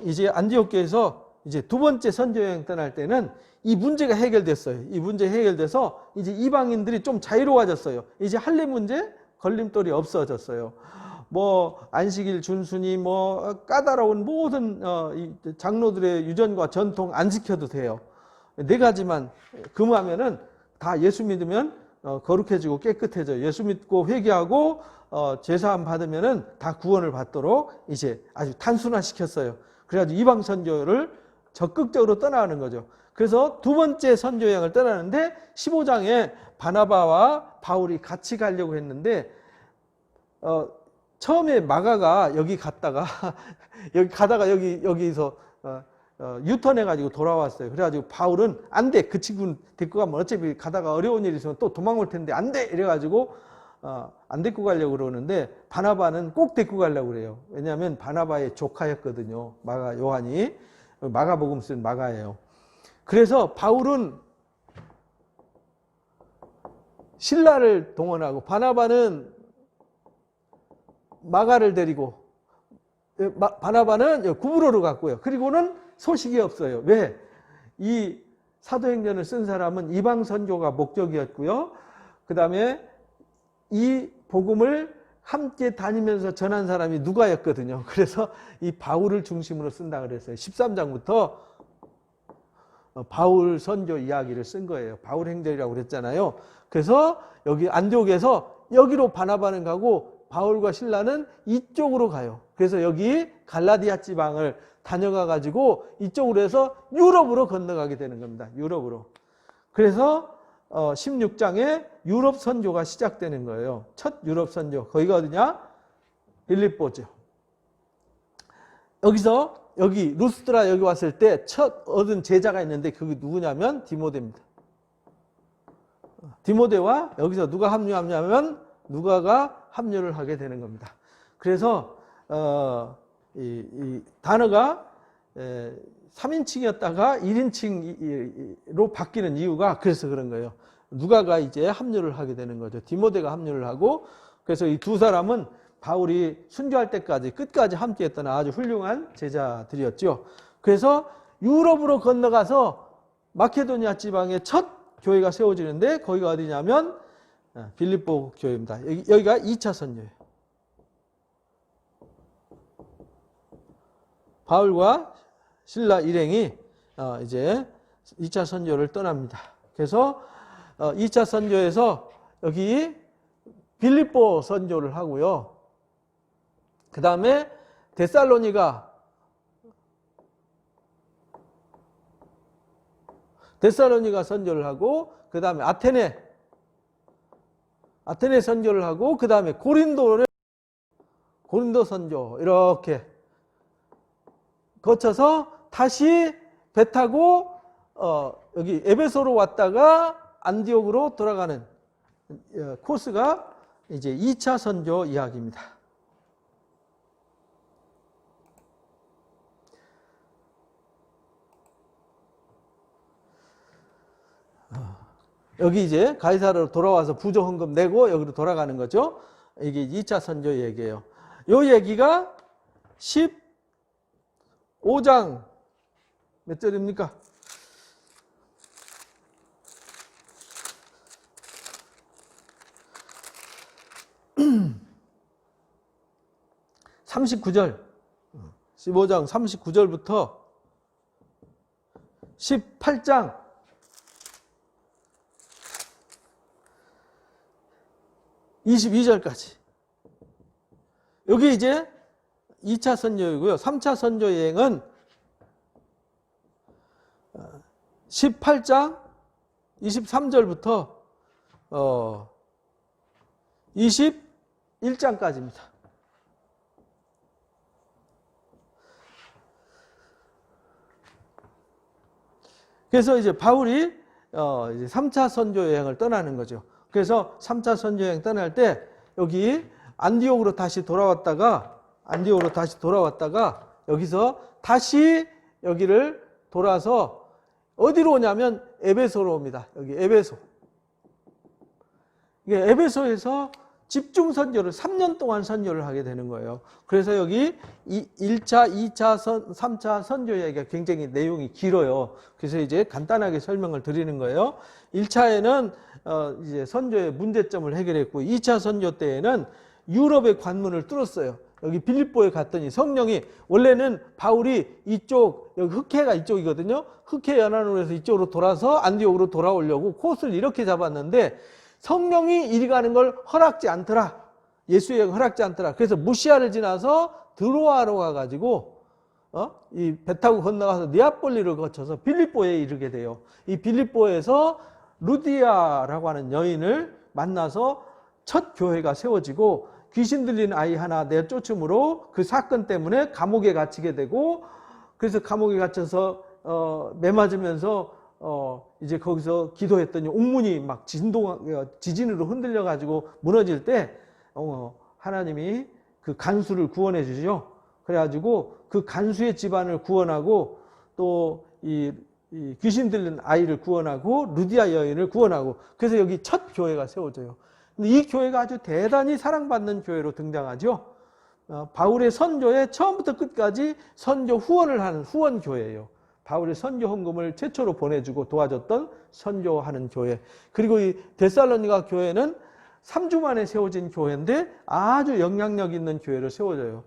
이제 안디옥 교회에서 이제 2번째 선교 여행 떠날 때는 이 문제가 해결됐어요. 이 문제 해결돼서 이제 이방인들이 좀 자유로워졌어요. 이제 할례 문제 걸림돌이 없어졌어요. 뭐 안식일 준순이 뭐 까다로운 모든 장로들의 유전과 전통 안 지켜도 돼요. 4가지만 금하면은 다 예수 믿으면 거룩해지고 깨끗해져요. 예수 믿고 회개하고 제사함 받으면은 다 구원을 받도록 이제 아주 단순화시켰어요. 그래가지고 이방 선교를 적극적으로 떠나가는 거죠. 그래서 2번째 선교 여행을 떠나는데 15장에 바나바와 바울이 같이 가려고 했는데 처음에 마가가 여기 갔다가 여기서 유턴해가지고 돌아왔어요. 그래가지고 바울은 안 돼. 그 친구는 데리고 가면 어차피 가다가 어려운 일이 있으면 또 도망 올 텐데 안 돼. 이래가지고 안 데리고 가려고 그러는데 바나바는 꼭 데리고 가려고 그래요. 왜냐하면 바나바의 조카였거든요. 마가 요한이. 마가복음 쓴 마가예요. 그래서 바울은 실라를 동원하고 바나바는 마가를 데리고 바나바는 구브로로 갔고요. 그리고는 소식이 없어요. 왜? 이 사도행전을 쓴 사람은 이방 선교가 목적이었고요. 그 다음에 이 복음을 함께 다니면서 전한 사람이 누가였거든요. 그래서 이 바울을 중심으로 쓴다 그랬어요. 13장부터 바울 선교 이야기를 쓴 거예요. 바울 행전이라고 그랬잖아요. 그래서 여기 안디옥에서 여기로 바나바는 가고 바울과 실라는 이쪽으로 가요. 그래서 여기 갈라디아 지방을 다녀가 가지고 이쪽으로 해서 유럽으로 건너가게 되는 겁니다. 유럽으로. 그래서 16장에 유럽 선교가 시작되는 거예요. 첫 유럽 선교. 거기가 어디냐? 빌립보죠. 여기 루스드라 여기 왔을 때 첫 얻은 제자가 있는데 그게 누구냐면 디모데입니다. 디모데와 여기서 누가 합류하냐면 누가가 합류를 하게 되는 겁니다. 그래서 이 단어가 3인칭이었다가 1인칭으로 바뀌는 이유가 그래서 그런 거예요. 누가가 이제 합류를 하게 되는 거죠. 디모데가 합류를 하고, 그래서 이 2 사람은 바울이 순교할 때까지 끝까지 함께했던 아주 훌륭한 제자들이었죠. 그래서 유럽으로 건너가서 마케도니아 지방에 첫 교회가 세워지는데 거기가 어디냐면 빌립보 교회입니다. 여기가 2차 선교예요. 바울과 실라 일행이 이제 2차 선교를 떠납니다. 그래서 2차 선교에서 여기 빌립보 선교를 하고요. 그 다음에 데살로니가 선교를 하고, 그 다음에 아테네 선교를 하고, 그 다음에 고린도 선교 이렇게 거쳐서 다시 배 타고 여기 에베소로 왔다가 안디옥으로 돌아가는 코스가 이제 2차 선교 이야기입니다. 여기 이제 가이사르로 돌아와서 부조 헌금 내고 여기로 돌아가는 거죠. 이게 2차 선교 얘기예요. 요 얘기가 15장 몇 절입니까? 39절, 15장 39절부터 18장 22절까지. 여기 이제 2차 선교이고요. 3차 선교 여행은 18장 23절부터 21장까지입니다. 그래서 이제 바울이 이제 3차 선교 여행을 떠나는 거죠. 그래서 3차 선교 여행 떠날 때 여기 안디옥으로 다시 돌아왔다가 여기서 다시 여기를 돌아서 어디로 오냐면 에베소로 옵니다. 여기 에베소. 이게 에베소에서 집중 선교를 3년 동안 선교를 하게 되는 거예요. 그래서 여기 1차, 2차, 3차 선교 얘기가 굉장히 내용이 길어요. 그래서 이제 간단하게 설명을 드리는 거예요. 1차에는 이제 선교의 문제점을 해결했고, 2차 선교 때에는 유럽의 관문을 뚫었어요. 여기 빌립보에 갔더니 성령이, 원래는 바울이 이쪽, 여기 흑해가 이쪽이거든요. 흑해 연안으로 해서 이쪽으로 돌아서 안디옥으로 돌아오려고 코스를 이렇게 잡았는데 성령이 이리 가는 걸 허락지 않더라. 예수의 허락지 않더라. 그래서 무시아를 지나서 드로아로 가가지고 이 배 타고 건너가서 니아폴리를 거쳐서 빌립보에 이르게 돼요. 이 빌립보에서 루디아라고 하는 여인을 만나서 첫 교회가 세워지고, 귀신 들린 아이 하나 내쫓음으로 그 사건 때문에 감옥에 갇히게 되고, 그래서 감옥에 갇혀서 매맞으면서 이제 거기서 기도했더니 옥문이 막 지진으로 흔들려 가지고 무너질 때 하나님이 그 간수를 구원해 주시죠. 그래가지고 그 간수의 집안을 구원하고, 또 이 귀신 들린 아이를 구원하고, 루디아 여인을 구원하고, 그래서 여기 첫 교회가 세워져요. 근데 이 교회가 아주 대단히 사랑받는 교회로 등장하죠. 바울의 선교에 처음부터 끝까지 선교 후원을 하는 후원교회예요. 바울의 선교 헌금을 최초로 보내주고 도와줬던 선교하는 교회. 그리고 이 데살로니가 교회는 3주 만에 세워진 교회인데 아주 영향력 있는 교회로 세워져요.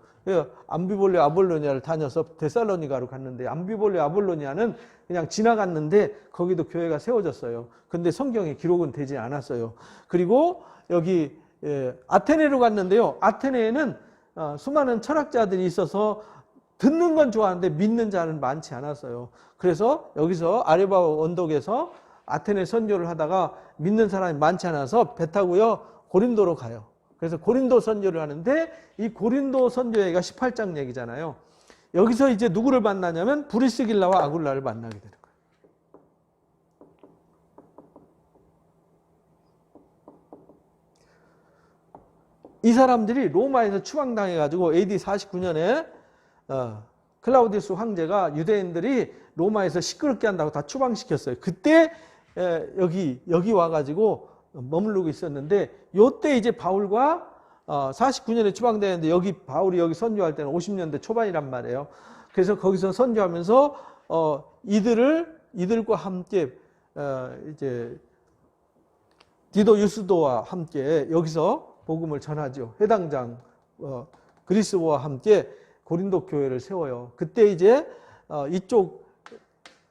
암비볼레 아볼로니아를 다녀서 데살로니가로 갔는데, 암비볼레 아볼로니아는 그냥 지나갔는데 거기도 교회가 세워졌어요. 근데 성경에 기록은 되지 않았어요. 그리고 여기 아테네로 갔는데요. 아테네에는 수많은 철학자들이 있어서 듣는 건 좋아하는데 믿는 자는 많지 않았어요. 그래서 여기서 아레바 언덕에서 아테네 선교를 하다가 믿는 사람이 많지 않아서 배 타고요 고린도로 가요. 그래서 고린도 선교를 하는데, 이 고린도 선교 얘기가 18장 얘기잖아요. 여기서 이제 누구를 만나냐면 브리스길라와 아굴라를 만나게 되는 거예요. 이 사람들이 로마에서 추방당해가지고 AD 49년에 클라우디우스 황제가 유대인들이 로마에서 시끄럽게 한다고 다 추방시켰어요. 그때 여기 와가지고 머무르고 있었는데, 요때 이제 바울과 49년에 추방되는데, 바울이 여기 선교할 때는 50년대 초반이란 말이에요. 그래서 거기서 선교하면서 이들과 함께 이제 디도 유스도와 함께 여기서 복음을 전하죠. 회당장 그리스도와 함께 고린도 교회를 세워요. 그때 이제 이쪽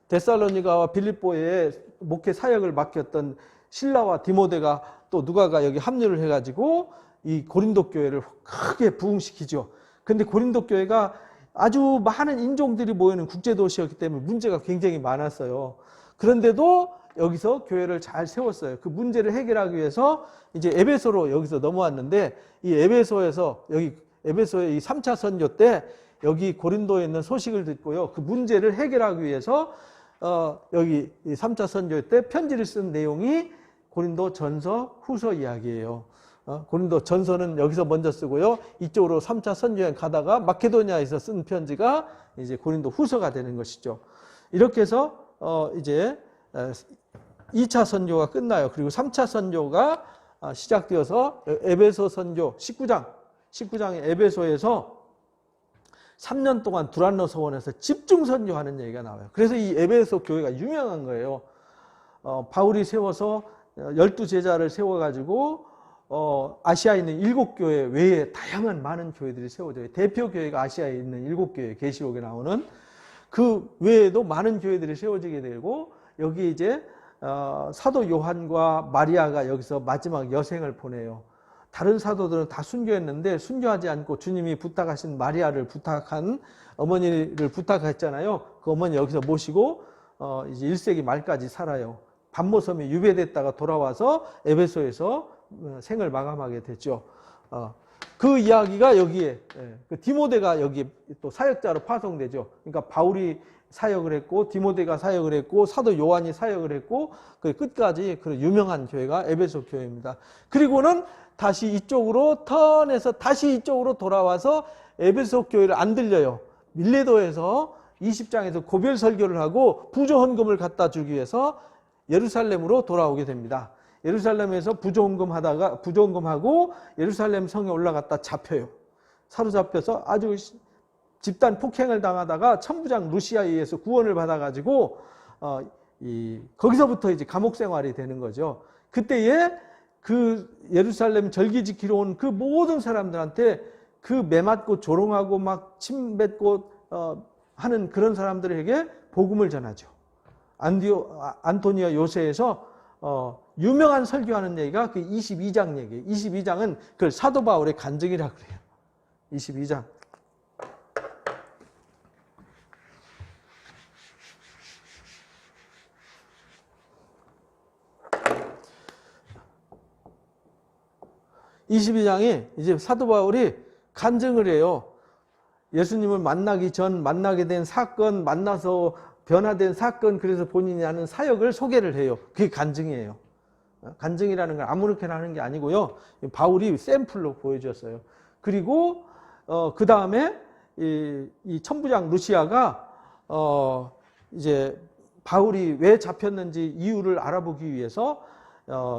데살로니가와 빌립보에 목회 사역을 맡겼던 실라와 디모데가 또 누가가 여기 합류를 해가지고 이 고린도 교회를 크게 부흥시키죠. 근데 고린도 교회가 아주 많은 인종들이 모이는 국제도시였기 때문에 문제가 굉장히 많았어요. 그런데도 여기서 교회를 잘 세웠어요. 그 문제를 해결하기 위해서 이제 에베소로 여기서 넘어왔는데, 이 에베소에서 여기 에베소의 이 3차 선교 때 여기 고린도에 있는 소식을 듣고요. 그 문제를 해결하기 위해서 여기 이 3차 선교 때 편지를 쓴 내용이 고린도 전서 후서 이야기예요. 고린도 전서는 여기서 먼저 쓰고요. 이쪽으로 3차 선교여행 가다가 마케도니아에서 쓴 편지가 이제 고린도 후서가 되는 것이죠. 이렇게 해서 이제 2차 선교가 끝나요. 그리고 3차 선교가 시작되어서 에베소 선교 19장의 에베소에서 3년 동안 두란노 서원에서 집중 선교하는 얘기가 나와요. 그래서 이 에베소 교회가 유명한 거예요. 바울이 세워서 12제자를 세워가지고 아시아에 있는 7교회 외에 다양한 많은 교회들이 세워져요. 대표 교회가 아시아에 있는 7교회, 계시록에 나오는 그 외에도 많은 교회들이 세워지게 되고, 여기 이제 사도 요한과 마리아가 여기서 마지막 여생을 보내요. 다른 사도들은 다 순교했는데 순교하지 않고 주님이 부탁하신 마리아를 부탁한 어머니를 부탁했잖아요. 그 어머니 여기서 모시고 이제 1세기 말까지 살아요. 반모섬에 유배됐다가 돌아와서 에베소에서 생을 마감하게 됐죠. 그 이야기가 여기에, 그 디모데가 여기 또 사역자로 파송되죠. 그러니까 바울이 사역을 했고, 디모데가 사역을 했고, 사도 요한이 사역을 했고, 그 끝까지 그 유명한 교회가 에베소 교회입니다. 그리고는 다시 이쪽으로 턴해서 다시 이쪽으로 돌아와서 에베소 교회를 안 들려요. 밀레도에서 20장에서 고별 설교를 하고 부조 헌금을 갖다 주기 위해서 예루살렘으로 돌아오게 됩니다. 예루살렘에서 부조 헌금하고 예루살렘 성에 올라갔다 잡혀요. 사로잡혀서 아주 집단 폭행을 당하다가 천부장 루시아에 의해서 구원을 받아가지고 거기서부터 이제 감옥 생활이 되는 거죠. 그때에 그 예루살렘 절기 지키러 온 그 모든 사람들한테 그 매맞고 조롱하고 막 침뱉고 하는 그런 사람들에게 복음을 전하죠. 안토니아 요새에서 유명한 설교하는 얘기가 그 22장 얘기예요. 22장은 그 사도 바울의 간증이라고 그래요. 22장. (22장이) 이제 사도 바울이 간증을 해요. 예수님을 만나기 전 만나게 된 사건, 만나서 변화된 사건, 그래서 본인이 하는 사역을 소개를 해요. 그게 간증이에요. 간증이라는 건 아무렇게나 하는 게 아니고요. 바울이 샘플로 보여줬어요. 그리고 그 다음에 이 천부장 루시아가 이제 바울이 왜 잡혔는지 이유를 알아보기 위해서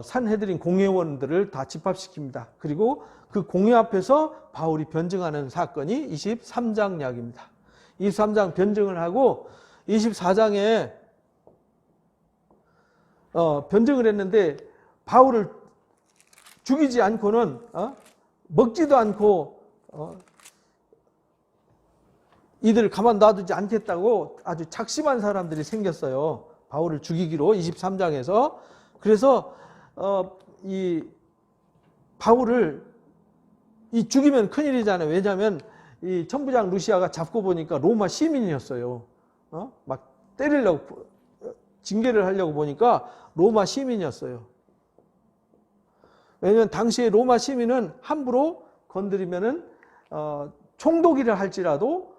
산헤드린 공회원들을 다 집합시킵니다. 그리고 그 공회 앞에서 바울이 변증하는 사건이 23장 이야기입니다. 23장 변증을 하고 24장에 변증을 했는데 바울을 죽이지 않고는 먹지도 않고 이들 가만 놔두지 않겠다고 아주 작심한 사람들이 생겼어요. 바울을 죽이기로 23장에서. 그래서 이 바울을 죽이면 큰일이잖아요. 왜냐하면 이 천부장 루시아가 잡고 보니까 로마 시민이었어요. 막 때리려고 징계를 하려고 보니까 로마 시민이었어요. 왜냐하면 당시에 로마 시민은 함부로 건드리면은 총독이라 할지라도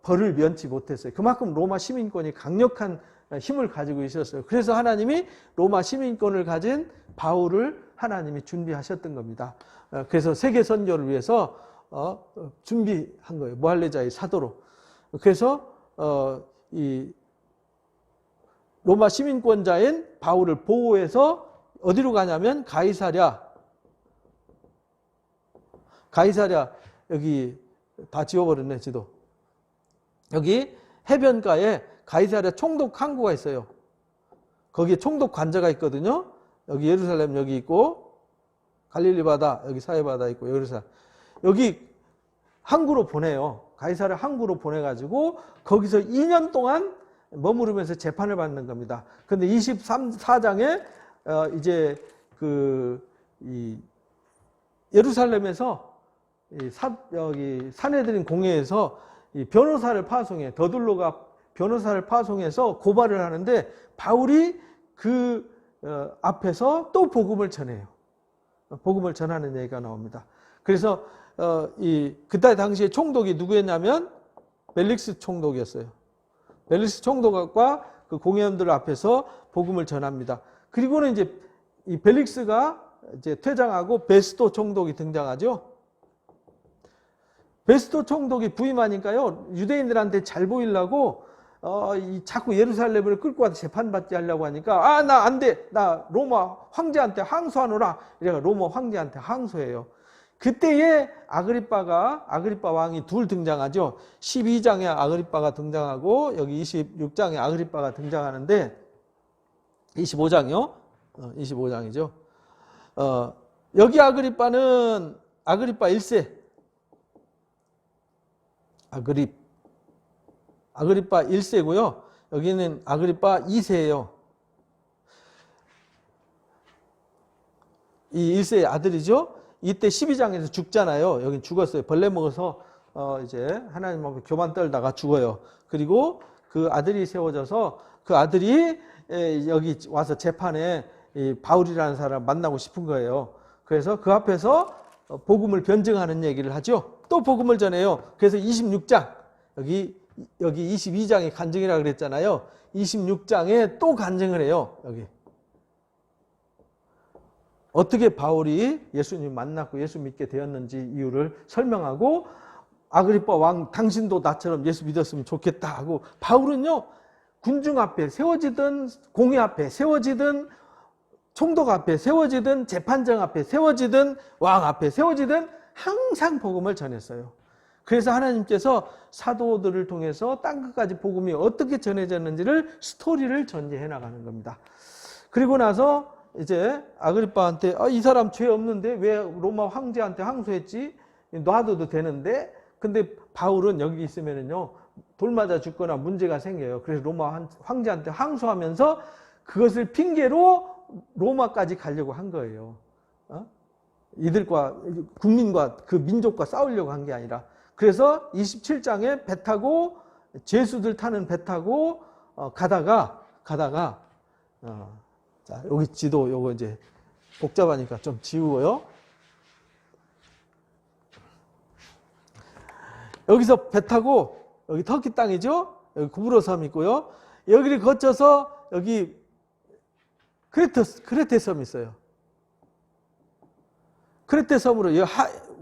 벌을 면치 못했어요. 그만큼 로마 시민권이 강력한 힘을 가지고 있었어요. 그래서 하나님이 로마 시민권을 가진 바울을 하나님이 준비하셨던 겁니다. 그래서 세계 선교를 위해서 준비한 거예요. 모할레자의 사도로. 그래서 이 로마 시민권자인 바울을 보호해서 어디로 가냐면 가이사랴 여기 다 지워버렸네 지도. 여기 해변가에 가이사랴 총독 항구가 있어요. 거기에 총독 관저가 있거든요. 여기 예루살렘 여기 있고 갈릴리 바다 여기 사해 바다 있고 예루살렘 여기 항구로 보내요. 가이사랴 항구로 보내가지고 거기서 2년 동안 머무르면서 재판을 받는 겁니다. 그런데 24장에 이제 이 예루살렘에서 여기 사내들인 공회에서 이 변호사를 파송해, 더둘로가 변호사를 파송해서 고발을 하는데 바울이 그 앞에서 또 복음을 전해요. 복음을 전하는 얘기가 나옵니다. 그래서 그때 당시에 총독이 누구였냐면 벨릭스 총독이었어요. 벨릭스 총독과 그 공회원들 앞에서 복음을 전합니다. 그리고는 이제 이 벨릭스가 이제 퇴장하고 베스토 총독이 등장하죠. 베스토 총독이 부임하니까요, 유대인들한테 잘 보이려고 자꾸 예루살렘을 끌고 와서 재판받게 하려고 하니까 나 안 돼, 나 로마 황제한테 항소하노라. 이래가 로마 황제한테 항소해요. 그때에 아그리빠 왕이 둘 등장하죠. 12장에 아그리빠가 등장하고 여기 26장에 아그리빠가 등장하는데 25장이요. 25장이죠. 여기 아그리빠는 아그리빠 1세. 아그리빠 1세고요. 여기는 아그리빠 2세예요. 이 1세의 아들이죠. 이때 12장에서 죽잖아요. 여긴 죽었어요. 벌레 먹어서 이제 하나님 앞에 교만 떨다가 죽어요. 그리고 그 아들이 세워져서 그 아들이 여기 와서 재판에 이 바울이라는 사람을 만나고 싶은 거예요. 그래서 그 앞에서 복음을 변증하는 얘기를 하죠. 또 복음을 전해요. 그래서 26장, 여기 22장에 간증이라고 그랬잖아요. 26장에 또 간증을 해요. 여기. 어떻게 바울이 예수님 만났고 예수 믿게 되었는지 이유를 설명하고, 아그리빠 왕 당신도 나처럼 예수 믿었으면 좋겠다 하고, 바울은요 군중 앞에 세워지든 공회 앞에 세워지든 총독 앞에 세워지든 재판장 앞에 세워지든 왕 앞에 세워지든 항상 복음을 전했어요. 그래서 하나님께서 사도들을 통해서 땅끝까지 복음이 어떻게 전해졌는지를 스토리를 전개해 나가는 겁니다. 그리고 나서 이제 아그리빠한테 이 사람 죄 없는데 왜 로마 황제한테 항소했지? 놔둬도 되는데. 근데 바울은 여기 있으면은요 돌 맞아 죽거나 문제가 생겨요. 그래서 로마 황제한테 항소하면서 그것을 핑계로 로마까지 가려고 한 거예요. 이들과 국민과 그 민족과 싸우려고 한 게 아니라. 그래서 27장에 배 타고 죄수들 타는 배 타고 가다가 자, 여기 지도 요거 이제 복잡하니까 좀 지우고요. 여기서 배 타고 여기 터키 땅이죠. 여기 구브로 섬 있고요. 여기를 거쳐서 여기 크레테 섬이 있어요. 크레테 섬으로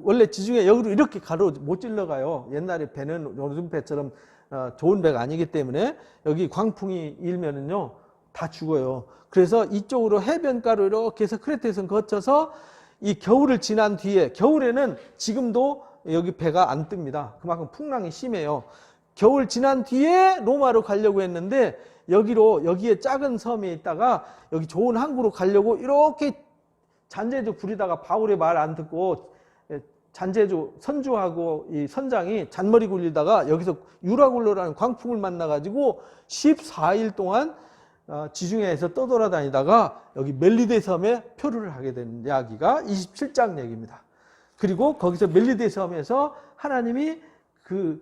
원래 지중해 여기로 이렇게 가로 못 질러가요. 옛날에 배는 요즘 배처럼 좋은 배가 아니기 때문에 여기 광풍이 일면은요 다 죽어요. 그래서 이쪽으로 해변가로 이렇게 해서 크레테 섬 거쳐서 이 겨울을 지난 뒤에, 겨울에는 지금도 여기 배가 안 뜹니다. 그만큼 풍랑이 심해요. 겨울 지난 뒤에 로마로 가려고 했는데 여기에 작은 섬에 있다가 여기 좋은 항구로 가려고 이렇게 잔재주 부리다가 바울의 말 안 듣고 잔재주 선주하고 이 선장이 잔머리 굴리다가 여기서 유라굴로라는 광풍을 만나가지고 14일 동안 지중해에서 떠돌아다니다가 여기 멜리데 섬에 표류를 하게 된 이야기가 27장 얘기입니다. 그리고 거기서 멜리데 섬에서 하나님이 그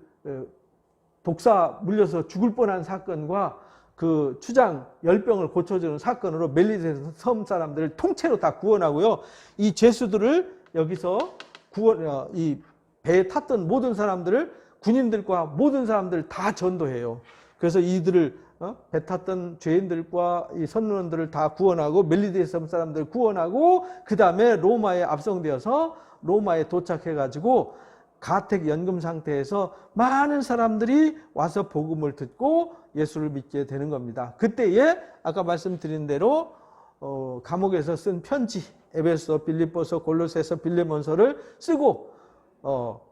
독사 물려서 죽을 뻔한 사건과 그 추장 열병을 고쳐주는 사건으로 멜리데 섬 사람들을 통째로 다 구원하고요. 이 죄수들을 여기서 이 배에 탔던 모든 사람들을, 군인들과 모든 사람들을 다 전도해요. 그래서 이들을 배 탔던 죄인들과 이 선원들을 다 구원하고 멜리데 섬 사람들을 구원하고 그 다음에 로마에 압송되어서 로마에 도착해가지고 가택 연금 상태에서 많은 사람들이 와서 복음을 듣고 예수를 믿게 되는 겁니다. 그때에 아까 말씀드린 대로 감옥에서 쓴 편지, 에베소, 빌립보서, 골로새서, 빌레몬서를 쓰고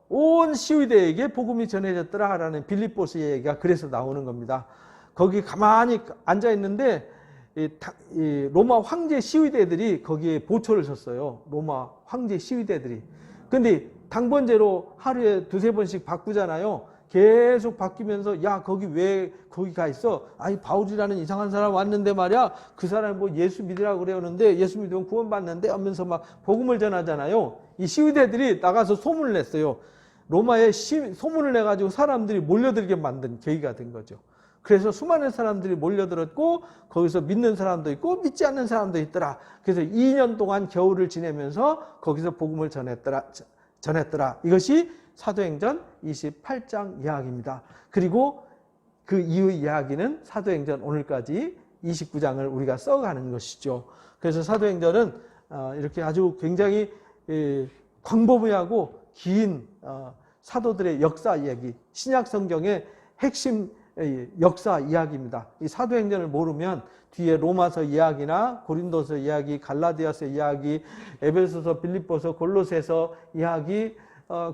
온 시위대에게 복음이 전해졌더라라는 빌립보서의 얘기가 그래서 나오는 겁니다. 거기 가만히 앉아 있는데 이 로마 황제 시위대들이 거기에 보초를 섰어요. 로마 황제 시위대들이. 근데 당번제로 하루에 두세 번씩 바꾸잖아요. 계속 바뀌면서 야 거기 왜 거기 가 있어? 아니 바울이라는 이상한 사람 왔는데 말이야 그 사람 뭐 예수 믿으라고 그러는데 예수 믿으면 구원받는데 하면서 막 복음을 전하잖아요. 이 시위대들이 나가서 소문을 냈어요. 로마에 소문을 내가지고 사람들이 몰려들게 만든 계기가 된 거죠. 그래서 수많은 사람들이 몰려들었고 거기서 믿는 사람도 있고 믿지 않는 사람도 있더라. 그래서 2년 동안 겨울을 지내면서 거기서 복음을 전했더라. 이것이 사도행전 28장 이야기입니다. 그리고 그 이후 이야기는 사도행전 오늘까지 29장을 우리가 써가는 것이죠. 그래서 사도행전은 이렇게 아주 굉장히 광범위하고 긴 사도들의 역사 이야기, 신약 성경의 핵심 역사 이야기입니다. 이 사도행전을 모르면 뒤에 로마서 이야기나 고린도서 이야기, 갈라디아서 이야기, 에베소서, 빌립보서, 골로새서 이야기,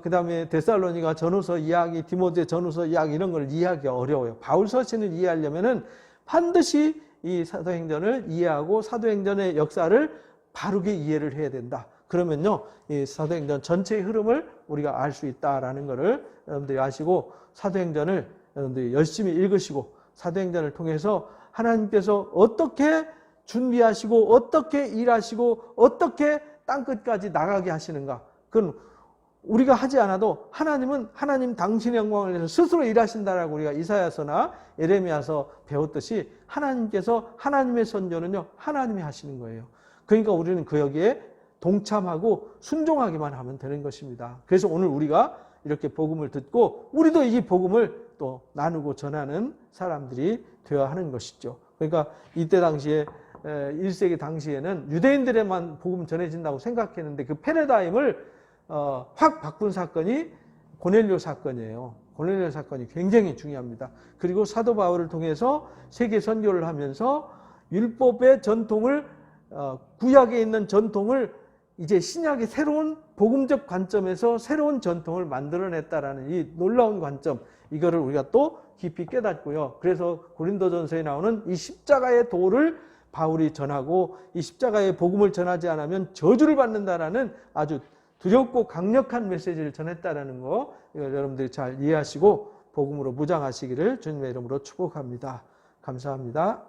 그 다음에 데살로니가 전후서 이야기, 디모데 전후서 이야기 이런 걸 이해하기가 어려워요. 바울 서신을 이해하려면은 반드시 이 사도행전을 이해하고 사도행전의 역사를 바르게 이해를 해야 된다. 그러면요, 이 사도행전 전체의 흐름을 우리가 알 수 있다라는 것을 여러분들이 아시고 사도행전을 여러분들이 열심히 읽으시고 사도행전을 통해서 하나님께서 어떻게 준비하시고 어떻게 일하시고 어떻게 땅끝까지 나가게 하시는가. 그건 우리가 하지 않아도 하나님은 하나님 당신의 영광을 위해서 스스로 일하신다라고 우리가 이사야서나 예레미야서 배웠듯이 하나님께서 하나님의 선조는요 하나님이 하시는 거예요. 그러니까 우리는 그 여기에 동참하고 순종하기만 하면 되는 것입니다. 그래서 오늘 우리가 이렇게 복음을 듣고 우리도 이 복음을 또 나누고 전하는 사람들이 되어야 하는 것이죠. 그러니까 이때 당시에 1세기 당시에는 유대인들에만 복음 전해진다고 생각했는데 그 패러다임을 확 바꾼 사건이 고넬료 사건이에요. 고넬료 사건이 굉장히 중요합니다. 그리고 사도 바울을 통해서 세계 선교를 하면서 율법의 전통을 구약에 있는 전통을 이제 신약의 새로운 복음적 관점에서 새로운 전통을 만들어냈다라는 이 놀라운 관점, 이거를 우리가 또 깊이 깨닫고요. 그래서 고린도전서에 나오는 이 십자가의 도를 바울이 전하고 이 십자가의 복음을 전하지 않으면 저주를 받는다라는 아주 두렵고 강력한 메시지를 전했다라는 거, 이걸 여러분들이 잘 이해하시고 복음으로 무장하시기를 주님의 이름으로 축복합니다. 감사합니다.